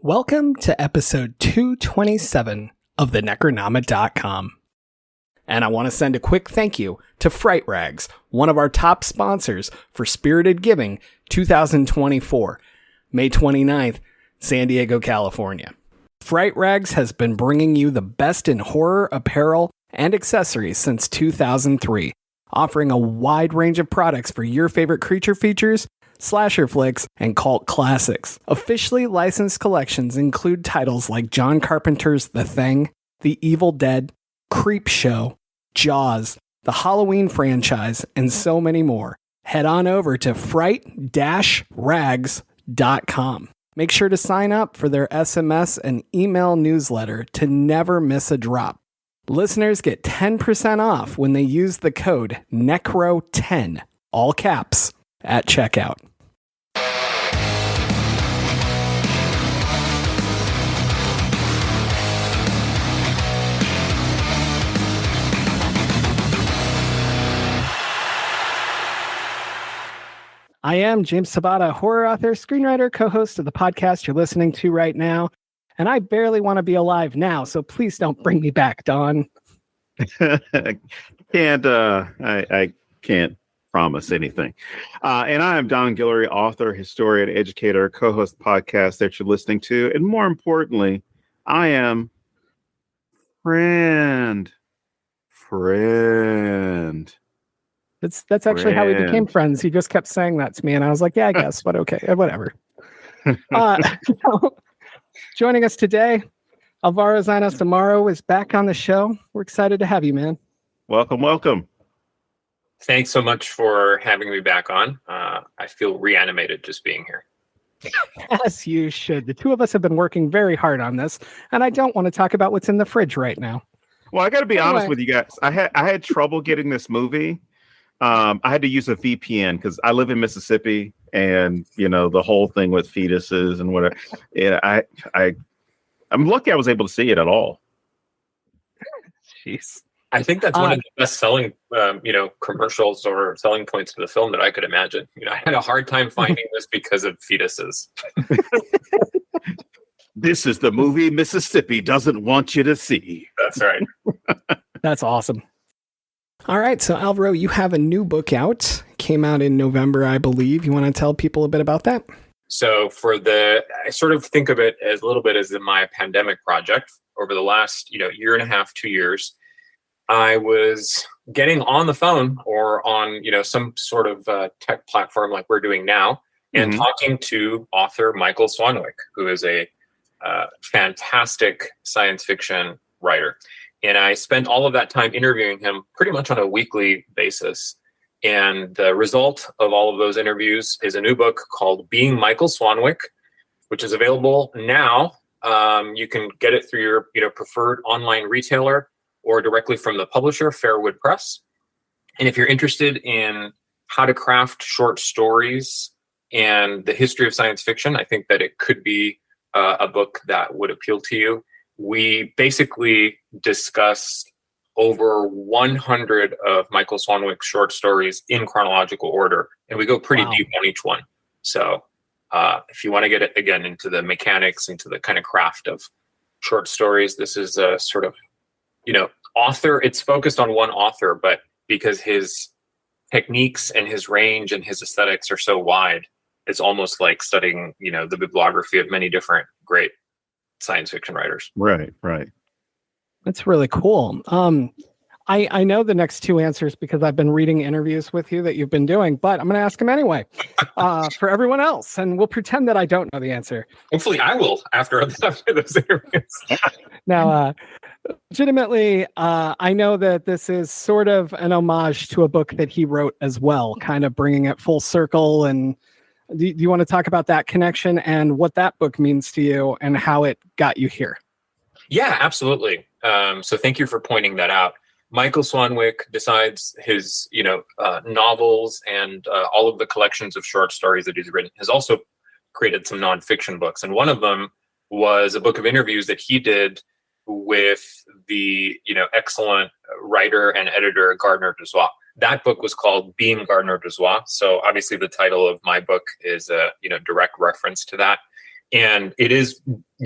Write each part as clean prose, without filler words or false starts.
Welcome to episode 227 of the Necronomicon.com. And I want to send a quick thank you to Fright Rags, one of our top sponsors for Spirited Giving 2024, May 29th, San Diego, California. Fright Rags has been bringing you the best in horror apparel and accessories since 2003, offering a wide range of products for your favorite creature features, slasher flicks, and cult classics. Officially licensed collections include titles like John Carpenter's The Thing, The Evil Dead, Creep Show, Jaws, the Halloween franchise, and so many more. Head on over to fright-rags.com. Make sure to sign up for their SMS and email newsletter to never miss a drop. Listeners get 10% off when they use the code NECRO10, all caps, at checkout. I am James Sabata, horror author, screenwriter, co-host of the podcast you're listening to right now. And I barely want to be alive now, so please don't bring me back, Don. I can't promise anything. And I am Don Guillory, author, historian, educator, co-host the podcast that you're listening to. And more importantly, I am friend. That's actually how we became friends. He just kept saying that to me, and I was like, yeah, I guess, but okay, whatever. Joining us today, Alvaro Zinos-Amaro is back on the show. We're excited to have you, man. Welcome. Thanks so much for having me back on. I feel reanimated just being here. As you should. The two of us have been working very hard on this, and I don't want to talk about what's in the fridge right now. Well, I got to be honest with you guys. I had trouble getting this movie. I had to use a VPN because I live in Mississippi, and the whole thing with fetuses and whatever. I'm lucky I was able to see it at all. Jeez. I think that's one of the best selling, commercials or selling points for the film that I could imagine. I had a hard time finding this because of fetuses. This is the movie Mississippi doesn't want you to see. That's right. That's awesome. All right, so Alvaro, you have a new book out. Came out in November, I believe. You want to tell people a bit about that? So I sort of think of it as a little bit as my pandemic project. Over the last, year and a half, 2 years, I was getting on the phone or on, some sort of tech platform like we're doing now, and talking to author Michael Swanwick, who is a fantastic science fiction writer. And I spent all of that time interviewing him pretty much on a weekly basis. And the result of all of those interviews is a new book called Being Michael Swanwick, which is available now. You can get it through your preferred online retailer or directly from the publisher, Fairwood Press. And if you're interested in how to craft short stories and the history of science fiction, I think that it could be a book that would appeal to you. We basically discussed over 100 of Michael Swanwick's short stories in chronological order, and we go pretty deep on each one. So if you want to get it again into the mechanics, into the kind of craft of short stories, this is a sort of, author. It's focused on one author, but because his techniques and his range and his aesthetics are so wide, it's almost like studying, the bibliography of many different great science fiction writers. Right. That's really cool. I know the next two answers because I've been reading interviews with you that you've been doing, but I'm going to ask them anyway for everyone else, and we'll pretend that I don't know the answer. Hopefully I will after those interviews. Now, legitimately, I know that this is sort of an homage to a book that he wrote as well, kind of bringing it full circle. And do you want to talk about that connection and what that book means to you and how it got you here? Yeah, absolutely. So thank you for pointing that out. Michael Swanwick, besides his, novels and all of the collections of short stories that he's written, has also created some nonfiction books. And one of them was a book of interviews that he did with the, excellent writer and editor Gardner Dozois. That book was called Being Gardner Dozois. So obviously the title of my book is a direct reference to that. And it is,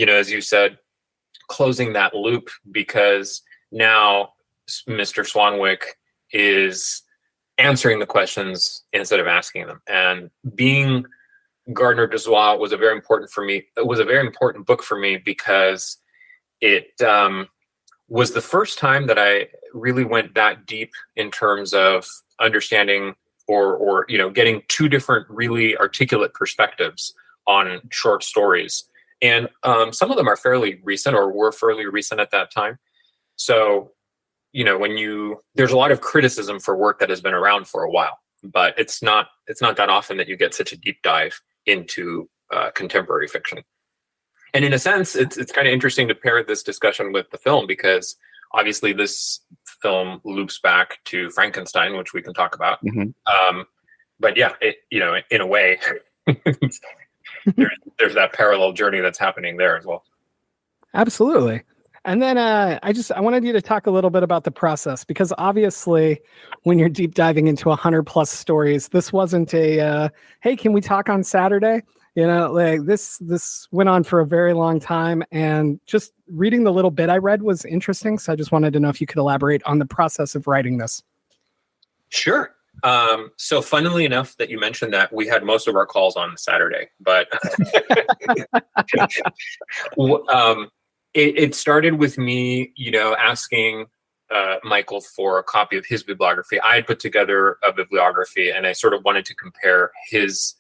as you said, closing that loop, because now Mr. Swanwick is answering the questions instead of asking them. And being Gardner Dozois was a very important for me. It was a very important book for me because it was the first time that I really went that deep in terms of understanding or getting two different really articulate perspectives on short stories. And some of them are fairly recent, or were fairly recent at that time. So, there's a lot of criticism for work that has been around for a while, but it's not that often that you get such a deep dive into contemporary fiction. And in a sense, it's kind of interesting to pair this discussion with the film, because obviously this film loops back to Frankenstein, which we can talk about. Mm-hmm. But yeah, in a way, there's that parallel journey that's happening there as well. Absolutely. And then I wanted you to talk a little bit about the process, because obviously when you're deep diving into 100+ stories, this wasn't a, hey, can we talk on Saturday? This went on for a very long time, and just reading the little bit I read was interesting. So I just wanted to know if you could elaborate on the process of writing this. Sure. So funnily enough that you mentioned that, we had most of our calls on Saturday, but it started with me, asking Michael for a copy of his bibliography. I had put together a bibliography, and I sort of wanted to compare his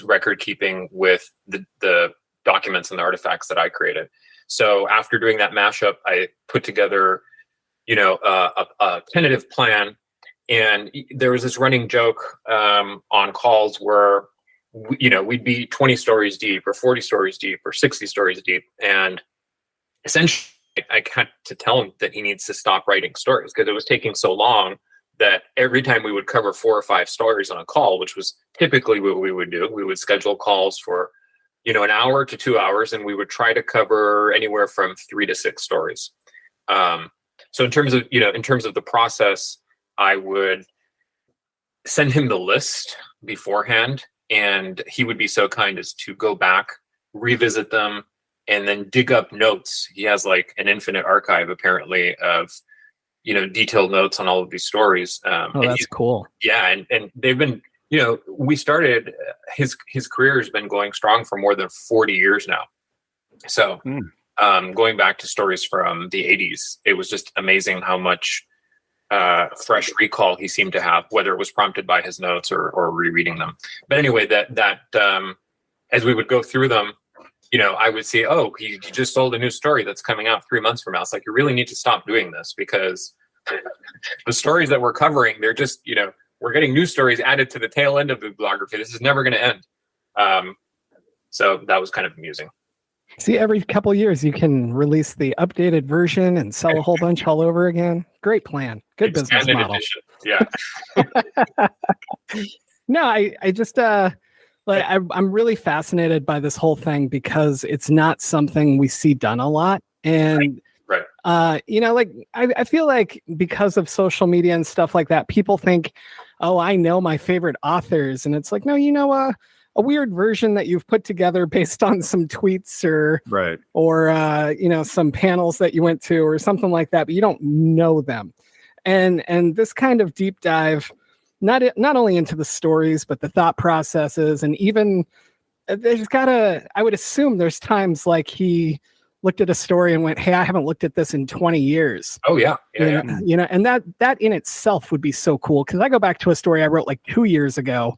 record keeping with the documents and the artifacts that I created. So after doing that mashup, I put together, a tentative plan. And there was this running joke on calls where, we'd be 20 stories deep, or 40 stories deep, or 60 stories deep. And essentially, I had to tell him that he needs to stop writing stories, because it was taking so long that every time we would cover 4 or 5 stories on a call, which was typically what we would do, we would schedule calls for, an hour to 2 hours, and we would try to cover anywhere from 3 to 6 stories. So in terms of the process, I would send him the list beforehand, and he would be so kind as to go back, revisit them, and then dig up notes. He has like an infinite archive, apparently, of detailed notes on all of these stories. That's cool. Yeah, and they've been, we started, his career has been going strong for more than 40 years now. So going back to stories from the 80s, it was just amazing how much fresh recall he seemed to have, whether it was prompted by his notes or rereading them. But anyway, that as we would go through them, I would see, oh, he just sold a new story that's coming out 3 months from now. It's like, you really need to stop doing this, because the stories that we're covering, they're just, we're getting new stories added to the tail end of the bibliography. This is never going to end. So that was kind of amusing. See, every couple of years you can release the updated version and sell a whole bunch all over again. Great plan. Good business model. Edition. Yeah. No, I just I'm really fascinated by this whole thing, because it's not something we see done a lot. And right. I feel like because of social media and stuff like that, people think, oh, I know my favorite authors. And it's like, no, a weird version that you've put together based on some tweets or some panels that you went to or something like that, but you don't know them. And this kind of deep dive, not only into the stories, but the thought processes, and even I would assume there's times like he looked at a story and went, hey, I haven't looked at this in 20 years. Oh yeah. Yeah. And that in itself would be so cool. Cause I go back to a story I wrote like 2 years ago,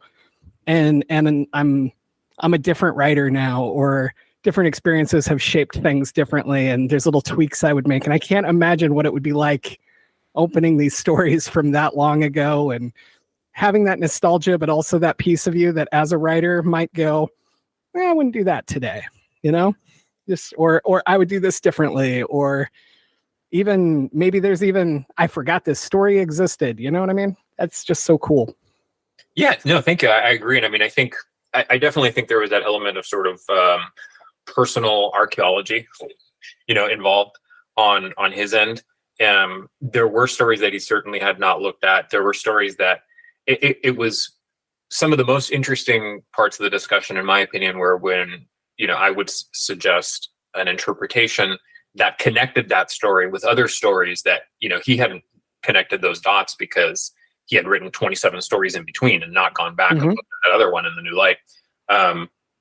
and I'm a different writer now, or different experiences have shaped things differently. And there's little tweaks I would make. And I can't imagine what it would be like opening these stories from that long ago and having that nostalgia, but also that piece of you that as a writer might go, I wouldn't do that today, just, or I would do this differently, or even maybe I forgot this story existed. You know what I mean? That's just so cool. Yeah, no, thank you. I agree. And I mean, I definitely think there was that element of sort of personal archaeology, involved on his end. There were stories that he certainly had not looked at. There were stories that it was some of the most interesting parts of the discussion, in my opinion, were when I would suggest an interpretation that connected that story with other stories that, he hadn't connected those dots because he had written 27 stories in between and not gone back and looked at that other one in the new light.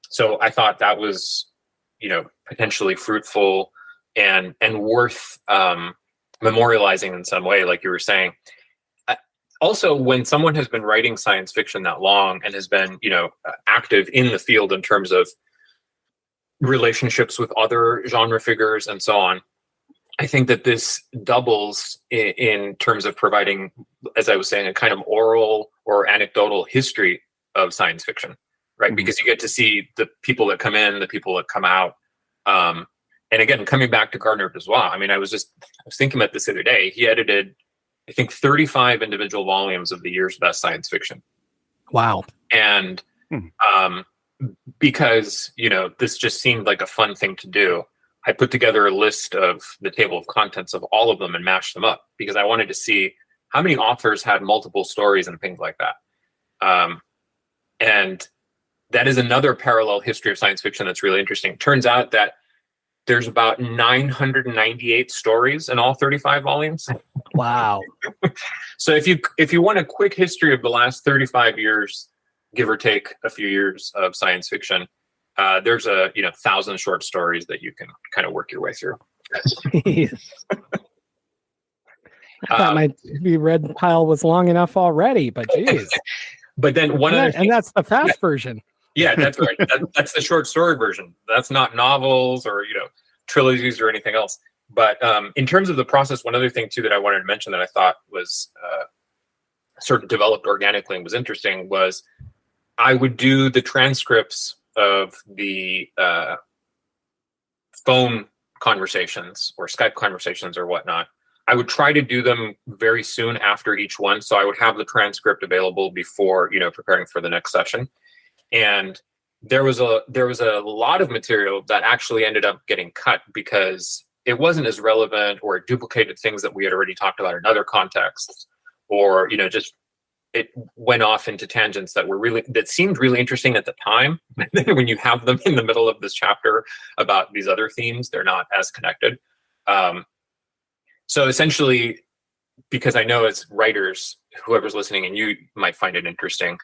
So I thought that was, potentially fruitful and worth memorializing in some way, like you were saying. Also, when someone has been writing science fiction that long and has been, active in the field in terms of relationships with other genre figures and so on, I think that this doubles in terms of providing, as I was saying, a kind of oral or anecdotal history of science fiction, right? Mm-hmm. Because you get to see the people that come in, the people that come out. And again, coming back to Gardner Dozois, I was thinking about this the other day. He edited, I think, 35 individual volumes of the year's best science fiction. Wow. And because, this just seemed like a fun thing to do, I put together a list of the table of contents of all of them and mashed them up because I wanted to see how many authors had multiple stories and things like that. And that is another parallel history of science fiction that's really interesting. It turns out that there's about 998 stories in all 35 volumes. Wow. So if you want a quick history of the last 35 years, give or take a few years of science fiction, there's 1,000 short stories that you can kind of work your way through. I thought my to-be read pile was long enough already, but geez. But then and that's the fast version. Yeah, that's right. That's the short story version. That's not novels or trilogies or anything else. But in terms of the process, one other thing too that I wanted to mention that I thought was sort of developed organically and was interesting was I would do the transcripts of the phone conversations or Skype conversations or whatnot. I would try to do them very soon after each one. So I would have the transcript available before, preparing for the next session. And there was a lot of material that actually ended up getting cut because it wasn't as relevant or it duplicated things that we had already talked about in other contexts, or, just it went off into tangents that seemed really interesting at the time. But then when you have them in the middle of this chapter about these other themes, they're not as connected. So essentially, because I know as writers, whoever's listening, and you might find it interesting,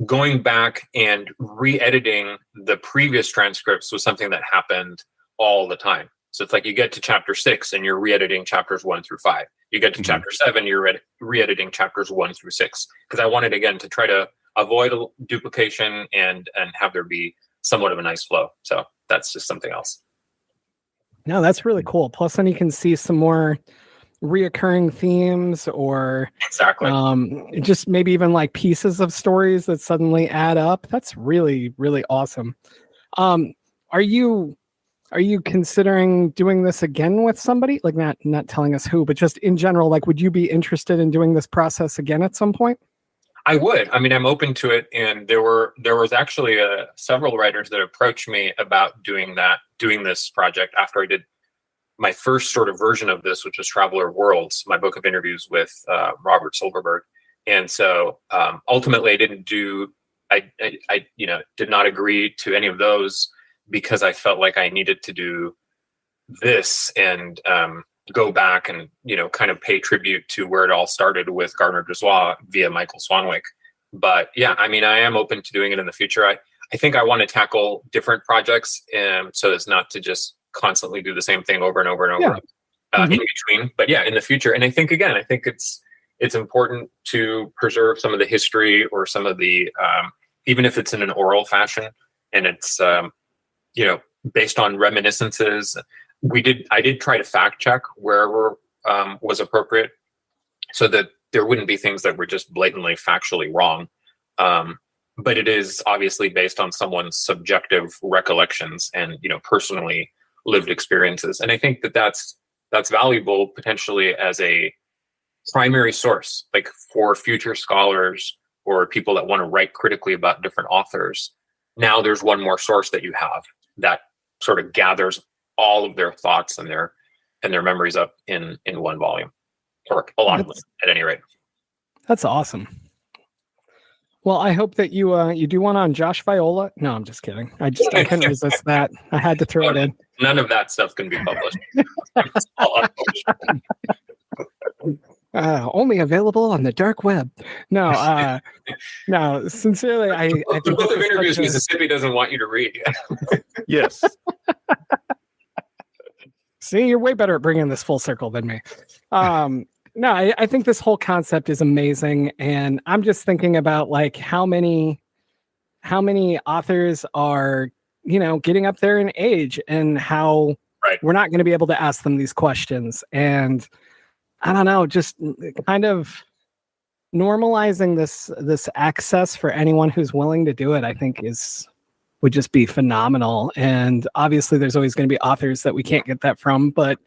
going back and re-editing the previous transcripts was something that happened all the time. So it's like you get to chapter 6 and you're re-editing chapters 1 through 5. You get to chapter 7, you're re-editing chapters 1 through 6. Because I wanted, again, to try to avoid duplication and have there be somewhat of a nice flow. So that's just something else. No, that's really cool. Plus, then you can see some more reoccurring themes or exactly just maybe even like pieces of stories that suddenly add up. That's really, really awesome. Are you considering doing this again with somebody? Like not telling us who, but just in general, like, would you be interested in doing this process again at some point? I would. I'm open to it. And there was actually several writers that approached me about doing this project after I did my first sort of version of this, which was Traveler of Worlds, my book of interviews with Robert Silverberg. And so ultimately I did not agree to any of those because I felt like I needed to do this and go back and, kind of pay tribute to where it all started with Gardner Dozois via Michael Swanwick. But yeah, I am open to doing it in the future. I think I want to tackle different projects so as not to just constantly do the same thing over and over and over in between. But yeah, in the future. And I think it's important to preserve some of the history or some of the, even if it's in an oral fashion and it's, based on reminiscences. I did try to fact check wherever was appropriate so that there wouldn't be things that were just blatantly factually wrong. But it is obviously based on someone's subjective recollections and, personally lived experiences. And I think that's valuable potentially as a primary source, like for future scholars or people that want to write critically about different authors. Now there's one more source that you have that sort of gathers all of their thoughts and their memories up in one volume, or a lot of them at any rate. That's awesome. Well, I hope that you do one on Josh Viola. No, I'm just kidding. I couldn't resist that. I had to throw it in. None of that stuff can be published. It's all unpublished. Only available on the dark web. No, no. Sincerely, I think the book of interviews Mississippi doesn't want you to read. Yes. See, you're way better at bringing this full circle than me. No, I think this whole concept is amazing, and I'm just thinking about like how many authors are getting up there in age, and how we're not going to be able to ask them these questions, and I don't know, just kind of normalizing this access for anyone who's willing to do it, I think would just be phenomenal. And obviously there's always going to be authors that we can't get that from, but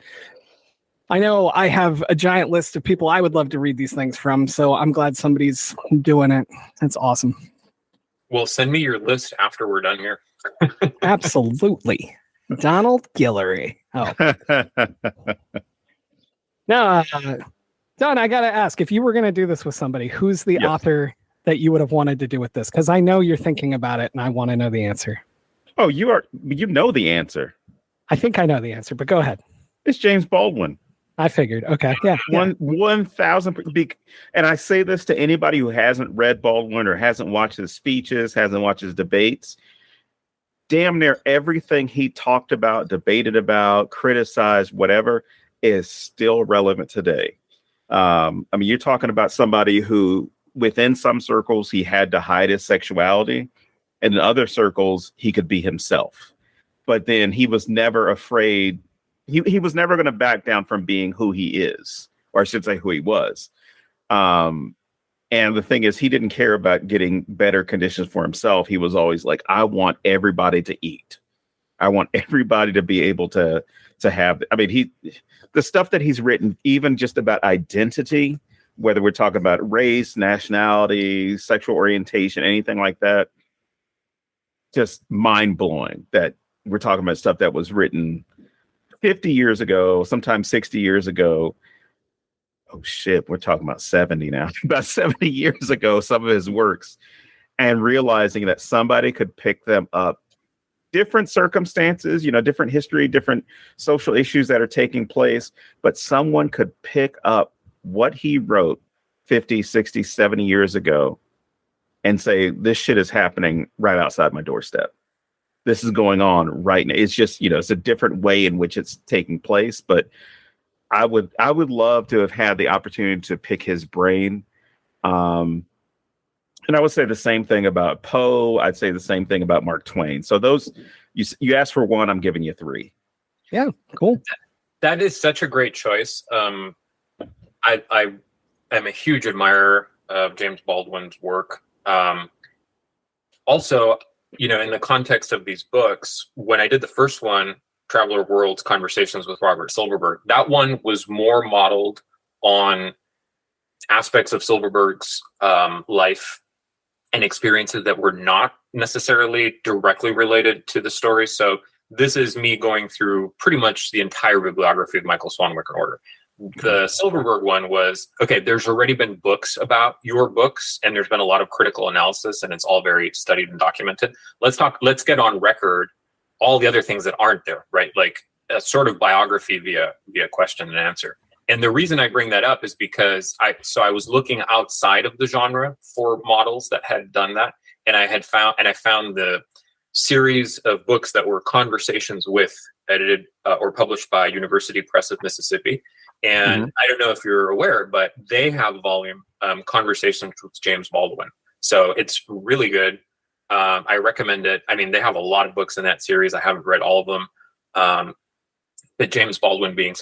I know I have a giant list of people I would love to read these things from, so I'm glad somebody's doing it. That's awesome. Well, send me your list after we're done here. Absolutely. Donald Guillory. Oh. No, Don, I got to ask, if you were going to do this with somebody, who's the author that you would have wanted to do with this? Because I know you're thinking about it, and I want to know the answer. Oh, you know the answer. I think I know the answer, but go ahead. It's James Baldwin. I figured. Okay. Yeah. 1,000. And I say this to anybody who hasn't read Baldwin or hasn't watched his speeches, hasn't watched his debates. Damn near everything he talked about, debated about, criticized, whatever, is still relevant today. I mean, you're talking about somebody who, within some circles, he had to hide his sexuality, and in other circles, he could be himself. But then he was never afraid. He was never going to back down from being who he is, or I should say who he was. And the thing is, he didn't care about getting better conditions for himself. He was always like, I want everybody to eat. I want everybody to be able to have, I mean, the stuff that he's written, even just about identity, whether we're talking about race, nationality, sexual orientation, anything like that, just mind blowing that we're talking about stuff that was written 50 years ago, sometimes 60 years ago. Oh shit, we're talking about 70 now, about 70 years ago, some of his works, and realizing that somebody could pick them up. Different circumstances, different history, different social issues that are taking place, but someone could pick up what he wrote 50, 60, 70 years ago and say, this shit is happening right outside my doorstep. This is going on right now. It's just, it's a different way in which it's taking place, but I would love to have had the opportunity to pick his brain. And I would say the same thing about Poe. I'd say the same thing about Mark Twain. So those, you asked for one, I'm giving you three. Yeah, cool. That is such a great choice. I am a huge admirer of James Baldwin's work. Also, in the context of these books, when I did the first one, Traveler Worlds Conversations with Robert Silverberg, that one was more modeled on aspects of Silverberg's life and experiences that were not necessarily directly related to the story. So this is me going through pretty much the entire bibliography of Michael Swanwick in order. The Silverberg one was, okay, there's already been books about your books, and there's been a lot of critical analysis, and it's all very studied and documented. Let's get on record all the other things that aren't there, right? Like a sort of biography via question and answer. And the reason I bring that up is because I was looking outside of the genre for models that had done that. And I found the series of books that were Conversations with, edited or published by University Press of Mississippi. And I don't know if you're aware, but they have a volume, Conversations with James Baldwin. So it's really good. I recommend it. I mean, they have a lot of books in that series. I haven't read all of them. But James Baldwin being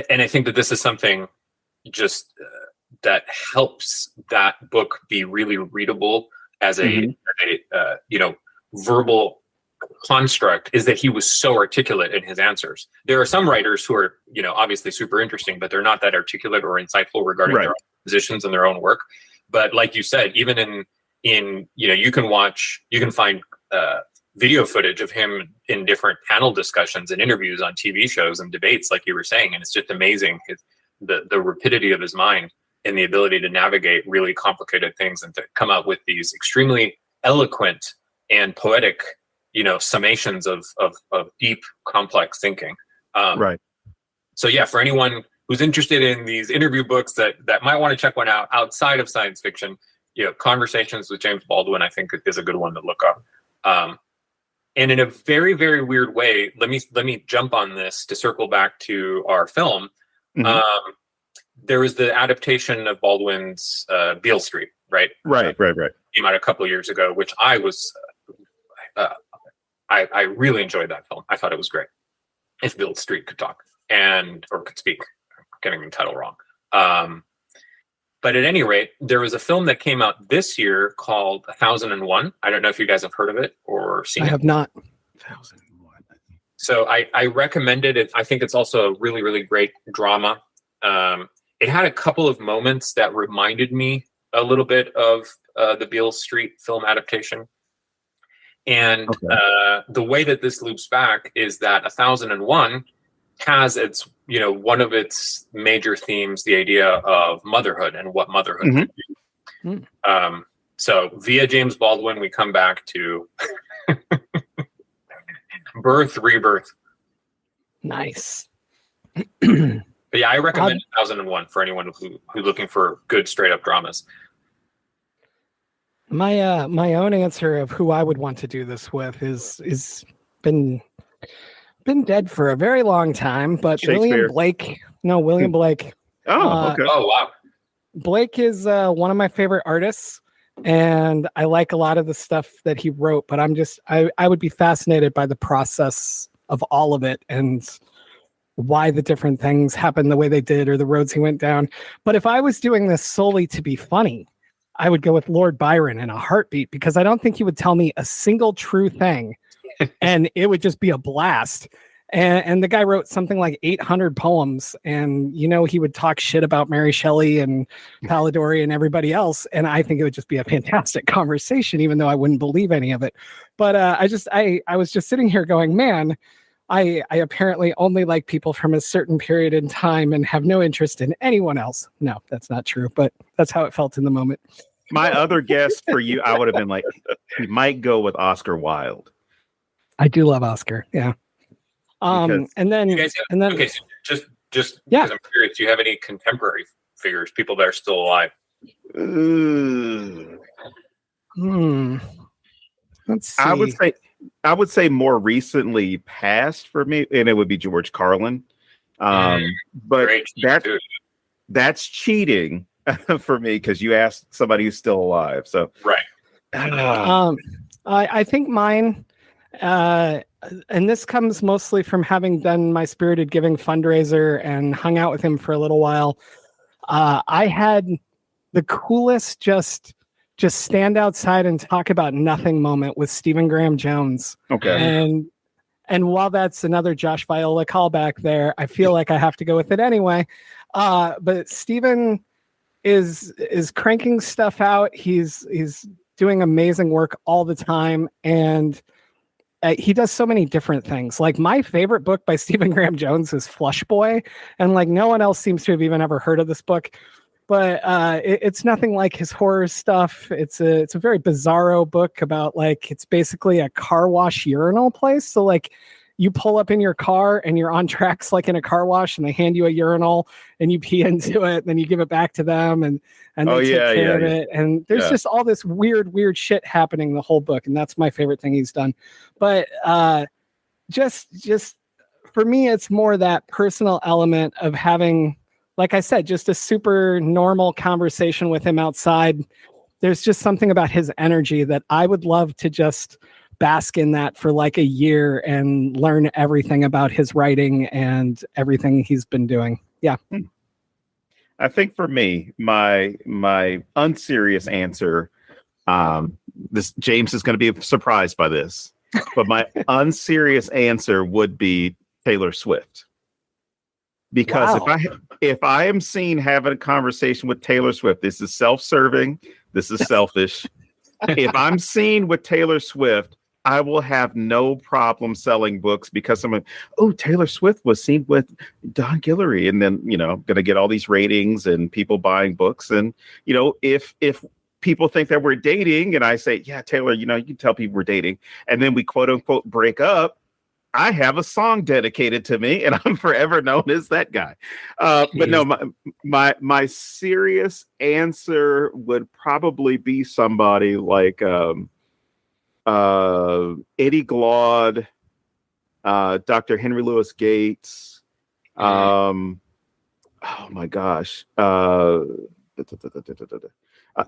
and I think that this is something just that helps that book be really readable as a verbal construct, is that he was so articulate in his answers. There are some writers who are, obviously super interesting, but they're not that articulate or insightful regarding their own positions and their own work. But like you said, even in you can find video footage of him in different panel discussions and interviews on TV shows and debates, like you were saying, and it's just amazing the rapidity of his mind. in the ability to navigate really complicated things and to come up with these extremely eloquent and poetic, summations of deep, complex thinking. Right. So yeah, for anyone who's interested in these interview books that might want to check one out outside of science fiction, Conversations with James Baldwin, I think, is a good one to look up. And in a very, very weird way, let me jump on this to circle back to our film. Mm-hmm. There was the adaptation of Baldwin's Beale Street, right? Right. Came out a couple of years ago, which I was, I really enjoyed that film. I thought it was great. If Beale Street could talk or could speak, I'm getting the title wrong. But at any rate, there was a film that came out this year called 1001. I don't know if you guys have heard of it or seen it. I have not. 1001. So I recommended it. I think it's also a really, really great drama. It had a couple of moments that reminded me a little bit of the Beale Street film adaptation. And the way that this loops back is that 1001 has its, one of its major themes, the idea of motherhood and what motherhood can do. So via James Baldwin, we come back to birth, rebirth. Nice. But yeah, I recommend 1001 for anyone who's looking for good straight up dramas. My own answer of who I would want to do this with is been dead for a very long time, but William Blake. William Blake. Oh, okay. Oh, wow. Blake is one of my favorite artists, and I like a lot of the stuff that he wrote, but I would be fascinated by the process of all of it and why the different things happened the way they did or the roads he went down. But if I was doing this solely to be funny, I would go with Lord Byron in a heartbeat, because I don't think he would tell me a single true thing and it would just be a blast. And the guy wrote something like 800 poems, and he would talk shit about Mary Shelley and Polidori and everybody else, and I think it would just be a fantastic conversation, even though I wouldn't believe any of it. But I was just sitting here going, man, I apparently only like people from a certain period in time and have no interest in anyone else. No, that's not true, but that's how it felt in the moment. My other guess for you, I would have been like, you might go with Oscar Wilde. I do love Oscar. Yeah. And then okay, so just because I'm curious, do you have any contemporary figures, people that are still alive? Let's see. I would say more recently past for me, and it would be George Carlin. But that's cheating for me, because you asked somebody who's still alive. So right. I think mine, and this comes mostly from having done my Spirited Giving fundraiser and hung out with him for a little while. I had the coolest just stand outside and talk about nothing moment with Stephen Graham Jones. Okay. And while that's another Josh Viola callback there, I feel like I have to go with it anyway. But Stephen is cranking stuff out. He's doing amazing work all the time, and he does so many different things. Like, my favorite book by Stephen Graham Jones is Flush Boy, and like no one else seems to have even ever heard of this book. But it's nothing like his horror stuff. It's a very bizarro book about, like, it's basically a car wash urinal place. So like, you pull up in your car and you're on tracks like in a car wash, and they hand you a urinal and you pee into it, and then you give it back to them, and they take care of it. And there's just all this weird shit happening the whole book, and that's my favorite thing he's done. But just for me, it's more that personal element of having, like I said, just a super normal conversation with him outside. There's just something about his energy that I would love to just bask in that for like a year and learn everything about his writing and everything he's been doing. Yeah. I think for me, my unserious answer, this James is going to be surprised by this, but my unserious answer would be Taylor Swift. Because if I am seen having a conversation with Taylor Swift, this is self-serving, this is selfish. If I'm seen with Taylor Swift, I will have no problem selling books because someone, oh, Taylor Swift was seen with Don Guillory, and then going to get all these ratings and people buying books. And if people think that we're dating, and I say, yeah, Taylor, you can tell people we're dating, and then we quote unquote break up, I have a song dedicated to me, and I'm forever known as that guy. But no, my serious answer would probably be somebody like Eddie Glaude, Dr. Henry Louis Gates. Oh my gosh.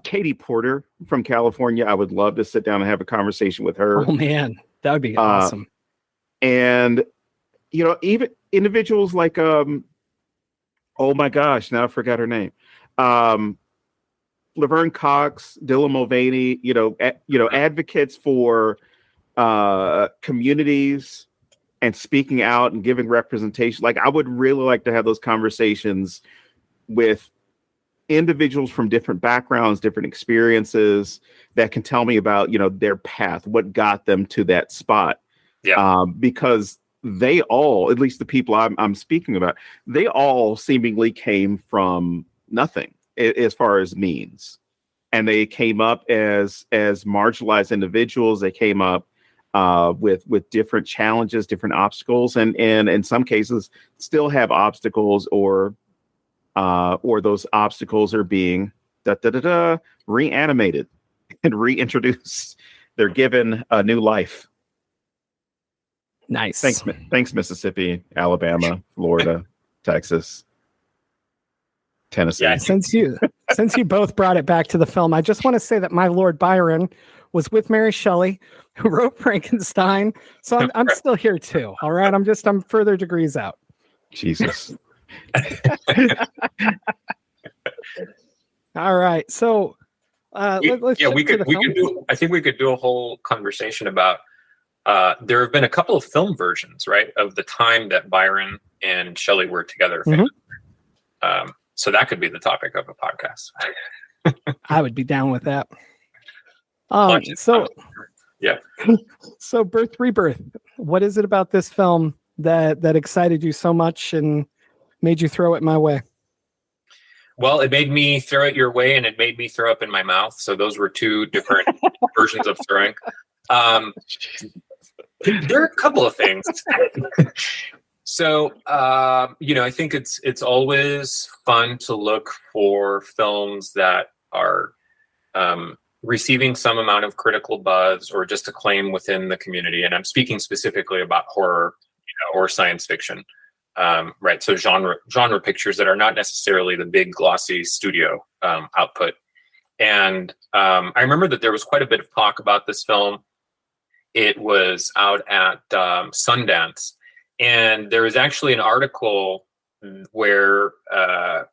Katie Porter from California. I would love to sit down and have a conversation with her. Oh man, that would be awesome. And even individuals like oh my gosh, now I forgot her name. Laverne Cox, Dylan Mulvaney, advocates for communities and speaking out and giving representation. Like, I would really like to have those conversations with individuals from different backgrounds, different experiences that can tell me about, their path, what got them to that spot. Yeah. Because they all, at least the people I'm speaking about, they all seemingly came from nothing as far as means. And they came up as marginalized individuals. They came up with different challenges, different obstacles, and in some cases still have obstacles, or those obstacles are being reanimated and reintroduced. They're given a new life. Nice. Thanks, Mississippi, Alabama, Florida, Texas, Tennessee. Yeah, Since you both brought it back to the film, I just want to say that my Lord Byron was with Mary Shelley, who wrote Frankenstein. So I'm still here too. All right. I'm further degrees out. Jesus. All right. So let's we could do. I think we could do a whole conversation about. There have been a couple of film versions, right, of the time that Byron and Shelley were together. Mm-hmm. So that could be the topic of a podcast. I would be down with that. Yeah. So Birth, Rebirth. What is it about this film that excited you so much and made you throw it my way? Well, it made me throw it your way, and it made me throw up in my mouth. So those were two different versions of throwing. There are a couple of things. So, I think it's always fun to look for films that are receiving some amount of critical buzz or just acclaim within the community. And I'm speaking specifically about horror, or science fiction, right? So genre pictures that are not necessarily the big glossy studio output. And I remember that there was quite a bit of talk about this film. It was out at Sundance, and there was actually an article where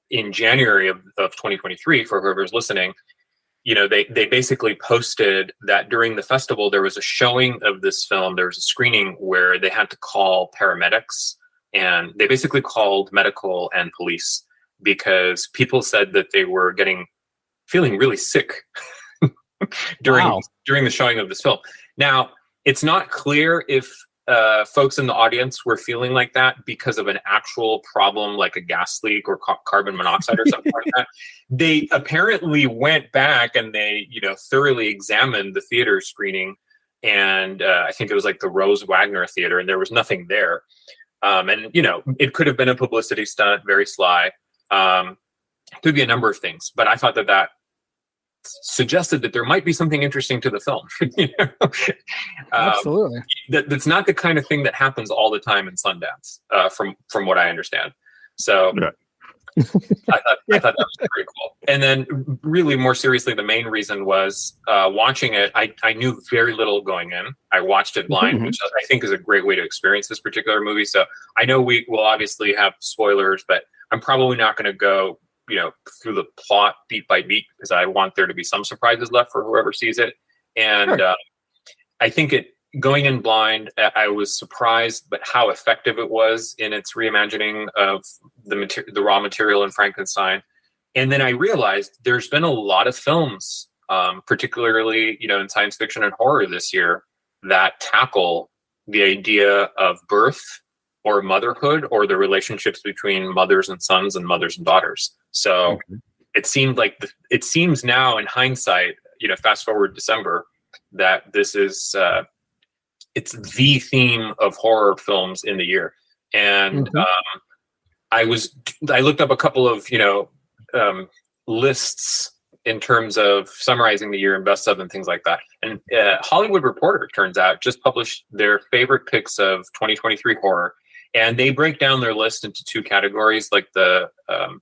in January of 2023, for whoever's listening, they basically posted that during the festival there was a showing of this film. There was a screening where they had to call paramedics, and they basically called medical and police because people said that they were feeling really sick during the showing of this film. Now, it's not clear if folks in the audience were feeling like that because of an actual problem like a gas leak or carbon monoxide or something like that. They apparently went back and they, thoroughly examined the theater screening. And I think it was like the Rose Wagner Theater, and there was nothing there. And it could have been a publicity stunt, very sly. Could be a number of things, but I thought that suggested that there might be something interesting to the film. Absolutely. That's not the kind of thing that happens all the time in Sundance, from what I understand. So yeah. I thought that was pretty cool. And then really more seriously, the main reason was watching it. I knew very little going in. I watched it blind, Mm-hmm. which I think is a great way to experience this particular movie. So I know we will obviously have spoilers, but I'm probably not going to go through the plot beat by beat because I want there to be some surprises left for whoever sees it. And Sure. I think going in blind, I was surprised but how effective it was in its reimagining of the raw material in Frankenstein. And then I realized there's been a lot of films, particularly in science fiction and horror this year, that tackle the idea of birth or motherhood or the relationships between mothers and sons and mothers and daughters. So it seems now in hindsight, fast forward December, that this is it's the theme of horror films in the year. And I looked up a couple of lists in terms of summarizing the year and best of and things like that. And Hollywood Reporter, turns out, just published their favorite picks of 2023 horror. And they break down their list into two categories, like the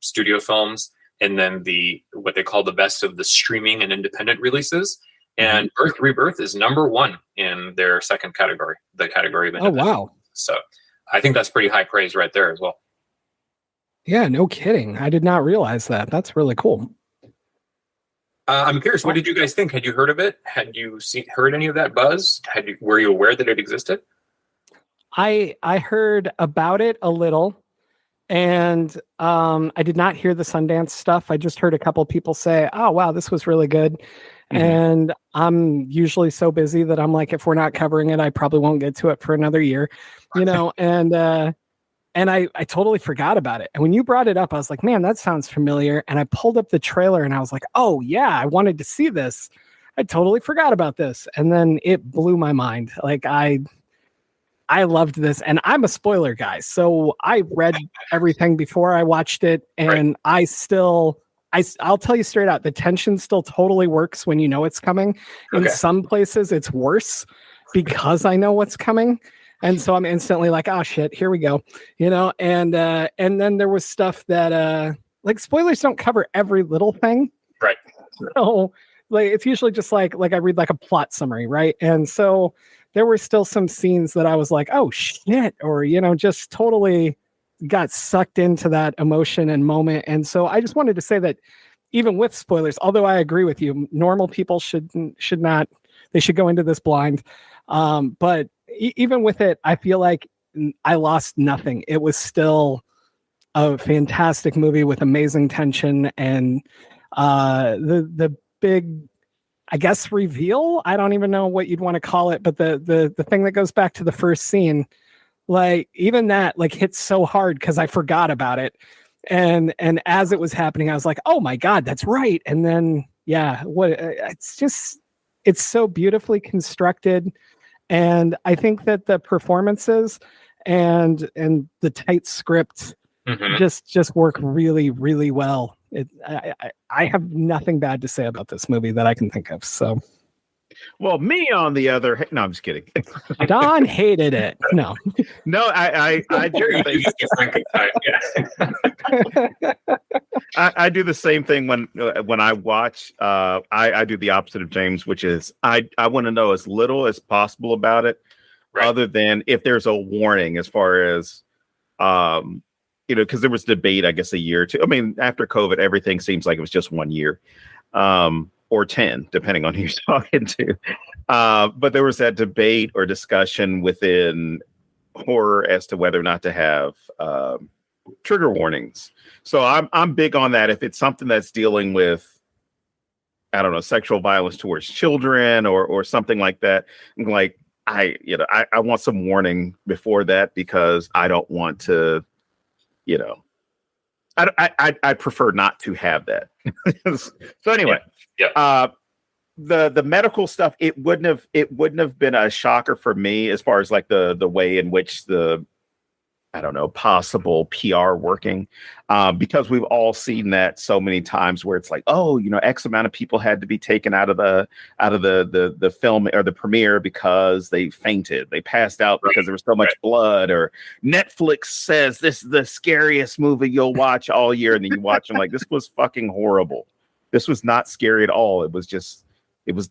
studio films and then what they call the best of the streaming and independent releases. And Rebirth is number one in their second category, the category of independent. Oh, wow. So I think that's pretty high praise right there as well. Yeah, no kidding. I did not realize that. That's really cool. I'm curious, what did you guys think? Had you heard of it? Had you heard any of that buzz? Were you aware that it existed? I heard about it a little, and I did not hear the Sundance stuff. I just heard a couple people say, "Oh, wow, this was really good." And I'm usually so busy that I'm like, if we're not covering it, I probably won't get to it for another year, And I totally forgot about it. And when you brought it up, I was like, man, that sounds familiar. And I pulled up the trailer and I was like, oh yeah, I wanted to see this. I totally forgot about this. And then it blew my mind. Like I loved this, and I'm a spoiler guy. So I read everything before I watched it. And I'll tell you straight out, the tension still totally works when you know it's coming. In some places it's worse because I know what's coming. And so I'm instantly like, oh shit, here we go. And then there was stuff that like spoilers don't cover every little thing. Right. So like it's usually just like I read like a plot summary, right? And so there were still some scenes that I was like, oh shit, or just totally got sucked into that emotion and moment. And so I just wanted to say that even with spoilers, although I agree with you, normal people should not, they should go into this blind. But even with it, I feel like I lost nothing. It was still a fantastic movie with amazing tension, and the big, I guess, reveal. I don't even know what you'd want to call it, but the thing that goes back to the first scene, like even that like hits so hard because I forgot about it, and as it was happening, I was like, oh my god, that's right. And then it's so beautifully constructed. And I think that the performances and the tight script just work really, really well. I have nothing bad to say about this movie that I can think of. So, well, me on the other hand, no, I'm just kidding. Don hated it. No, I do I do the same thing when I watch. I do the opposite of James, which is I want to know as little as possible about it, other than if there's a warning as far as because there was debate, I guess, a year or two. I mean, after COVID, everything seems like it was just 1 year. Or 10, depending on who you're talking to. But there was that debate or discussion within horror as to whether or not to have trigger warnings. So I'm big on that. If it's something that's dealing with, I don't know, sexual violence towards children or something like that, like I want some warning before that, because I don't want to, I prefer not to have that. So anyway. Yeah. The medical stuff, it wouldn't have been a shocker for me as far as like the way in which the, I don't know, possible PR working, because we've all seen that so many times where it's like, oh, X amount of people had to be taken out of the film or the premiere because they fainted, they passed out because there was so much blood, or Netflix says this is the scariest movie you'll watch all year, and then you watch and like, this was fucking horrible. This was not scary at all. It was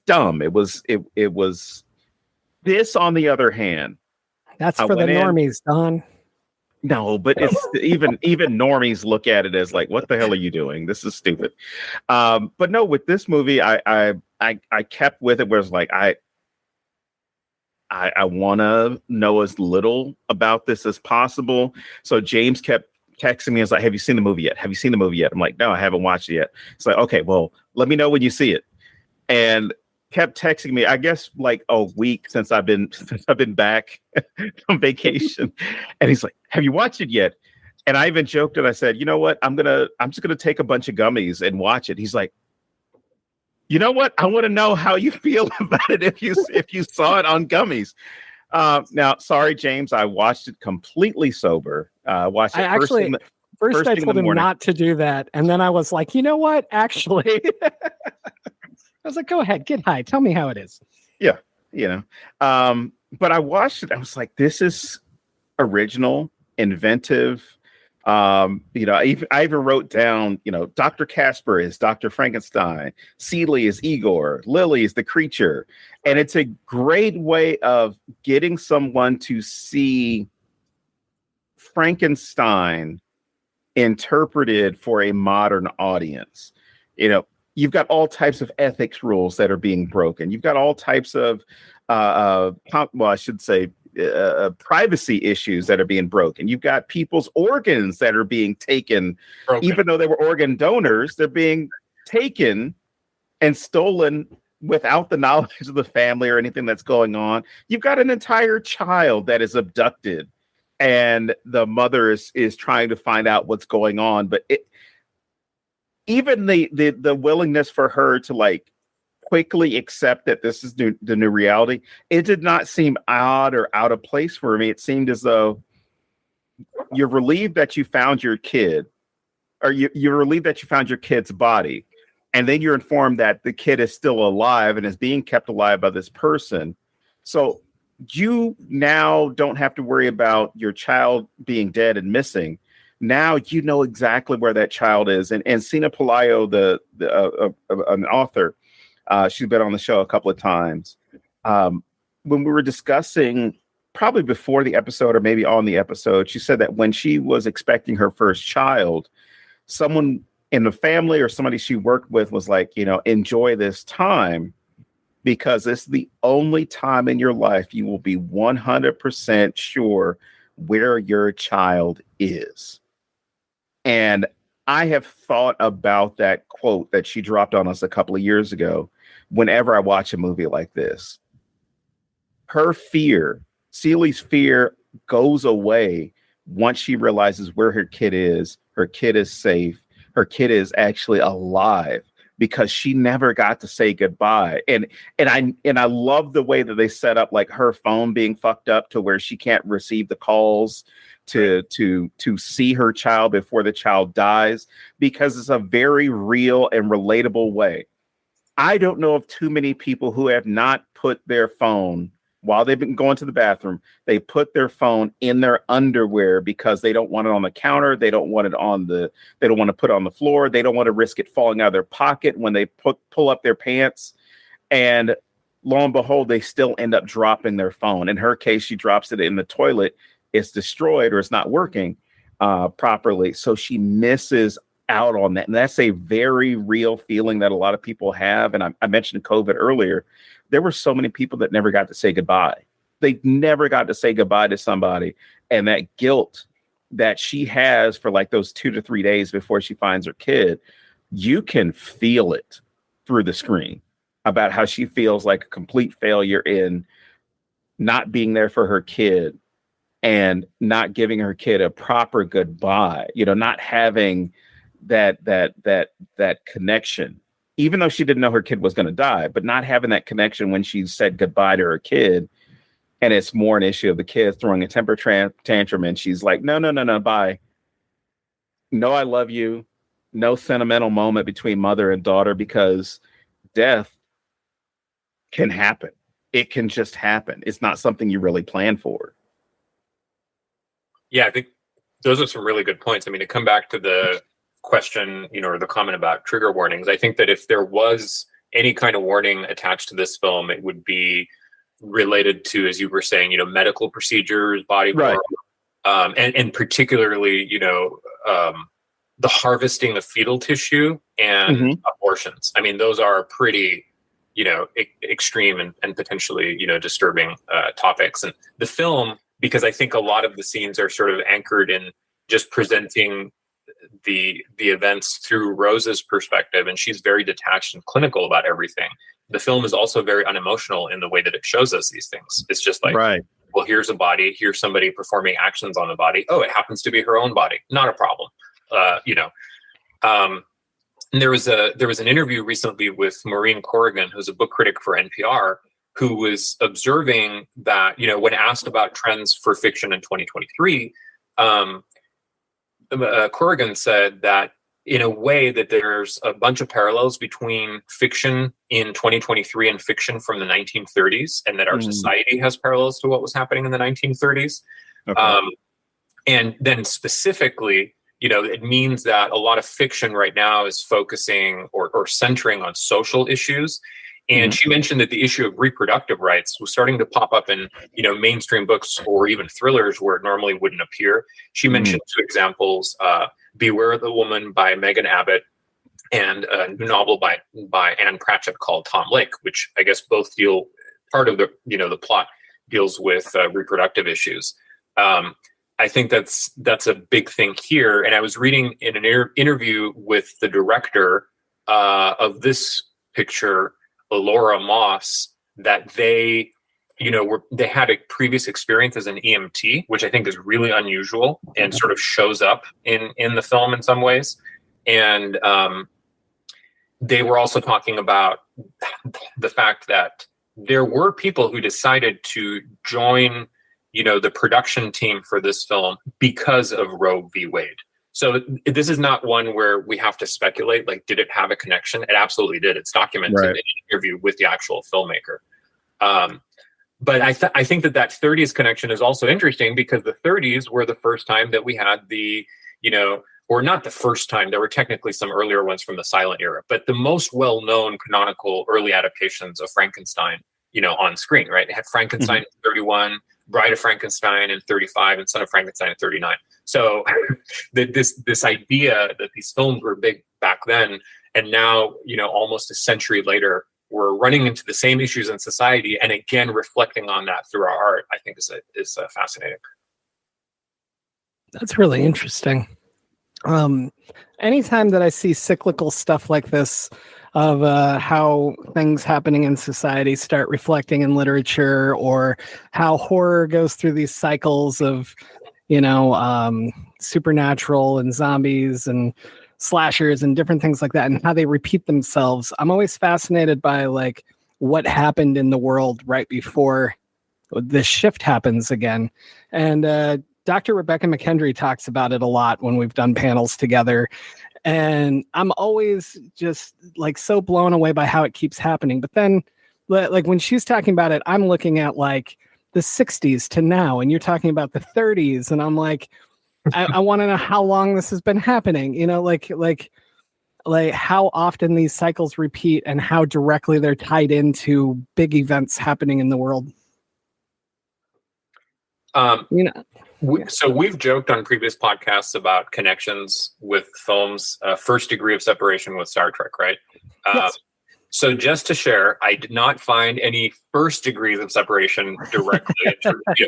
dumb. It was this, on the other hand. That's for the normies, Don. No, but it's even normies look at it as like, what the hell are you doing? This is stupid. But no, with this movie, I kept with it where it's like, I want to know as little about this as possible. So James kept texting me and was like, have you seen the movie yet? Have you seen the movie yet? I'm like, no, I haven't watched it yet. It's like, okay, well, let me know when you see it. And kept texting me, I guess like a week since I've been back from vacation. And he's like, have you watched it yet? And I even joked and I said, you know what? I'm just gonna take a bunch of gummies and watch it. He's like, you know what? I want to know how you feel about it if you saw it on gummies. Now, sorry, James, I watched it completely sober. Watched it First I told him not to do that, and then I was like, you know what? Actually, I was like, go ahead, get high. Tell me how it is. Yeah, but I watched it. I was like, this is original, inventive. I even wrote down, Dr. Casper is Dr. Frankenstein, Seeley is Igor, Lily is the creature. And it's a great way of getting someone to see Frankenstein interpreted for a modern audience. You've got all types of ethics rules that are being broken. You've got all types of, privacy issues that are being broken. You've got people's organs that are being taken, even though they were organ donors, they're being taken and stolen without the knowledge of the family or anything that's going on. You've got an entire child that is abducted and the mother is trying to find out what's going on. But even the willingness for her to quickly accept that this is the new reality, it did not seem odd or out of place for me. It seemed as though you're relieved that you found your kid, or you're relieved that you found your kid's body, and then you're informed that the kid is still alive and is being kept alive by this person. So you now don't have to worry about your child being dead and missing. Now you know exactly where that child is. And Sina Pelayo, an author, she's been on the show a couple of times. When we were discussing, probably before the episode or maybe on the episode, she said that when she was expecting her first child, someone in the family or somebody she worked with was like, enjoy this time because it's the only time in your life you will be 100% sure where your child is. And I have thought about that quote that she dropped on us a couple of years ago. Whenever I watch a movie like this, her fear, Seeley's fear, goes away once she realizes where her kid is. Her kid is safe. Her kid is actually alive because she never got to say goodbye. And I love the way that they set up her phone being fucked up to where she can't receive the calls to see her child before the child dies, because it's a very real and relatable way. I don't know of too many people who have not put their phone while they've been going to the bathroom. They put their phone in their underwear because they don't want it on the counter. They don't want it they don't want to put it on the floor. They don't want to risk it falling out of their pocket when they pull up their pants. And lo and behold, they still end up dropping their phone. In her case, she drops it in the toilet. It's destroyed or it's not working properly. So she misses out on that. And that's a very real feeling that a lot of people have. And I mentioned COVID earlier. There were so many people that never got to say goodbye. They never got to say goodbye to somebody. And that guilt that she has for those 2 to 3 days before she finds her kid, you can feel it through the screen about how she feels like a complete failure in not being there for her kid and not giving her kid a proper goodbye, not having that connection, even though she didn't know her kid was going to die, but not having that connection when she said goodbye to her kid. And it's more an issue of the kid throwing a temper tantrum. And she's like, no, bye. No, I love you. No sentimental moment between mother and daughter, because death can happen. It can just happen. It's not something you really plan for. Yeah, I think those are some really good points. I mean, to come back to the question, or the comment about trigger warnings, I think that if there was any kind of warning attached to this film, it would be related to, as you were saying, medical procedures, body horror, and particularly, the harvesting of fetal tissue and abortions. I mean, those are pretty, extreme and potentially, disturbing topics. And the film, because I think a lot of the scenes are sort of anchored in just presenting the events through Rose's perspective, and she's very detached and clinical about everything. the film is also very unemotional in the way that it shows us these things. It's just like, Right. well, here's a body, here's somebody performing actions on the body. Oh, it happens to be her own body. Not a problem. And there was an interview recently with Maureen Corrigan, who's a book critic for NPR, who was observing that, when asked about trends for fiction in 2023, Corrigan said that in a way that there's a bunch of parallels between fiction in 2023 and fiction from the 1930s, and that our society has parallels to what was happening in the 1930s. Okay. And then specifically, it means that a lot of fiction right now is focusing or centering on social issues. And she mentioned that the issue of reproductive rights was starting to pop up in, mainstream books or even thrillers where it normally wouldn't appear. She mentioned two examples, Beware the Woman by Megan Abbott and a new novel by Anne Pratchett called Tom Lake, which I guess both deal, part of the plot deals with reproductive issues. I think that's a big thing here. And I was reading in an interview with the director of this picture, Laura Moss, that they had a previous experience as an EMT, which I think is really unusual and sort of shows up in the film in some ways. And they were also talking about the fact that there were people who decided to join, the production team for this film because of Roe v. Wade. So this is not one where we have to speculate, like, did it have a connection? It absolutely did. It's documented in an interview with the actual filmmaker. But I think that 30s connection is also interesting because the 30s were the first time that we had or not the first time, there were technically some earlier ones from the silent era, but the most well-known canonical early adaptations of Frankenstein, on screen, right? It had Frankenstein in 31, Bride of Frankenstein in 35, and Son of Frankenstein in 39. So this idea that these films were big back then, and now, almost a century later, we're running into the same issues in society, and again, reflecting on that through our art, I think is fascinating. That's really interesting. Anytime that I see cyclical stuff like this, of how things happening in society start reflecting in literature, or how horror goes through these cycles of, supernatural and zombies and slashers and different things like that, and how they repeat themselves. I'm always fascinated by like what happened in the world right before this shift happens again. And Dr. Rebecca McKendry talks about it a lot when we've done panels together. And I'm always just like so blown away by how it keeps happening. But then like when she's talking about it, I'm looking at like the 60s to now, and you're talking about the 30s. And I'm like, I want to know how long this has been happening, like how often these cycles repeat and how directly they're tied into big events happening in the world. So we've joked on previous podcasts about connections with films, First Degree of Separation with Star Trek, right? Yes. So just to share, I did not find any first degrees of separation directly.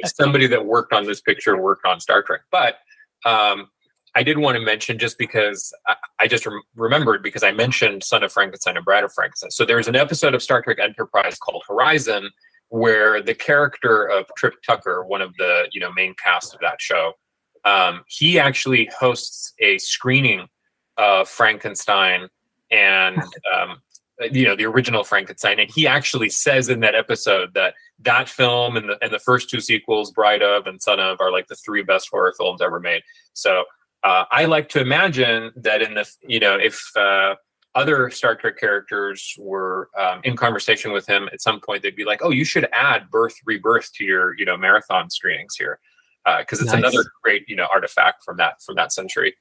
Somebody that worked on this picture worked on Star Trek. But I did want to mention, just because I just remembered, because I mentioned Son of Frankenstein and Bride of Frankenstein. So there's an episode of Star Trek Enterprise called Horizon, where the character of Trip Tucker, one of the main cast of that show, he actually hosts a screening of Frankenstein and the original Frankenstein, and he actually says in that episode that film and the first two sequels, Bride of and Son of, are like the three best horror films ever made. So I like to imagine that in the if other Star Trek characters were in conversation with him at some point, they'd be like, "Oh, you should add Rebirth to your marathon screenings here," because it's another great artifact from that century.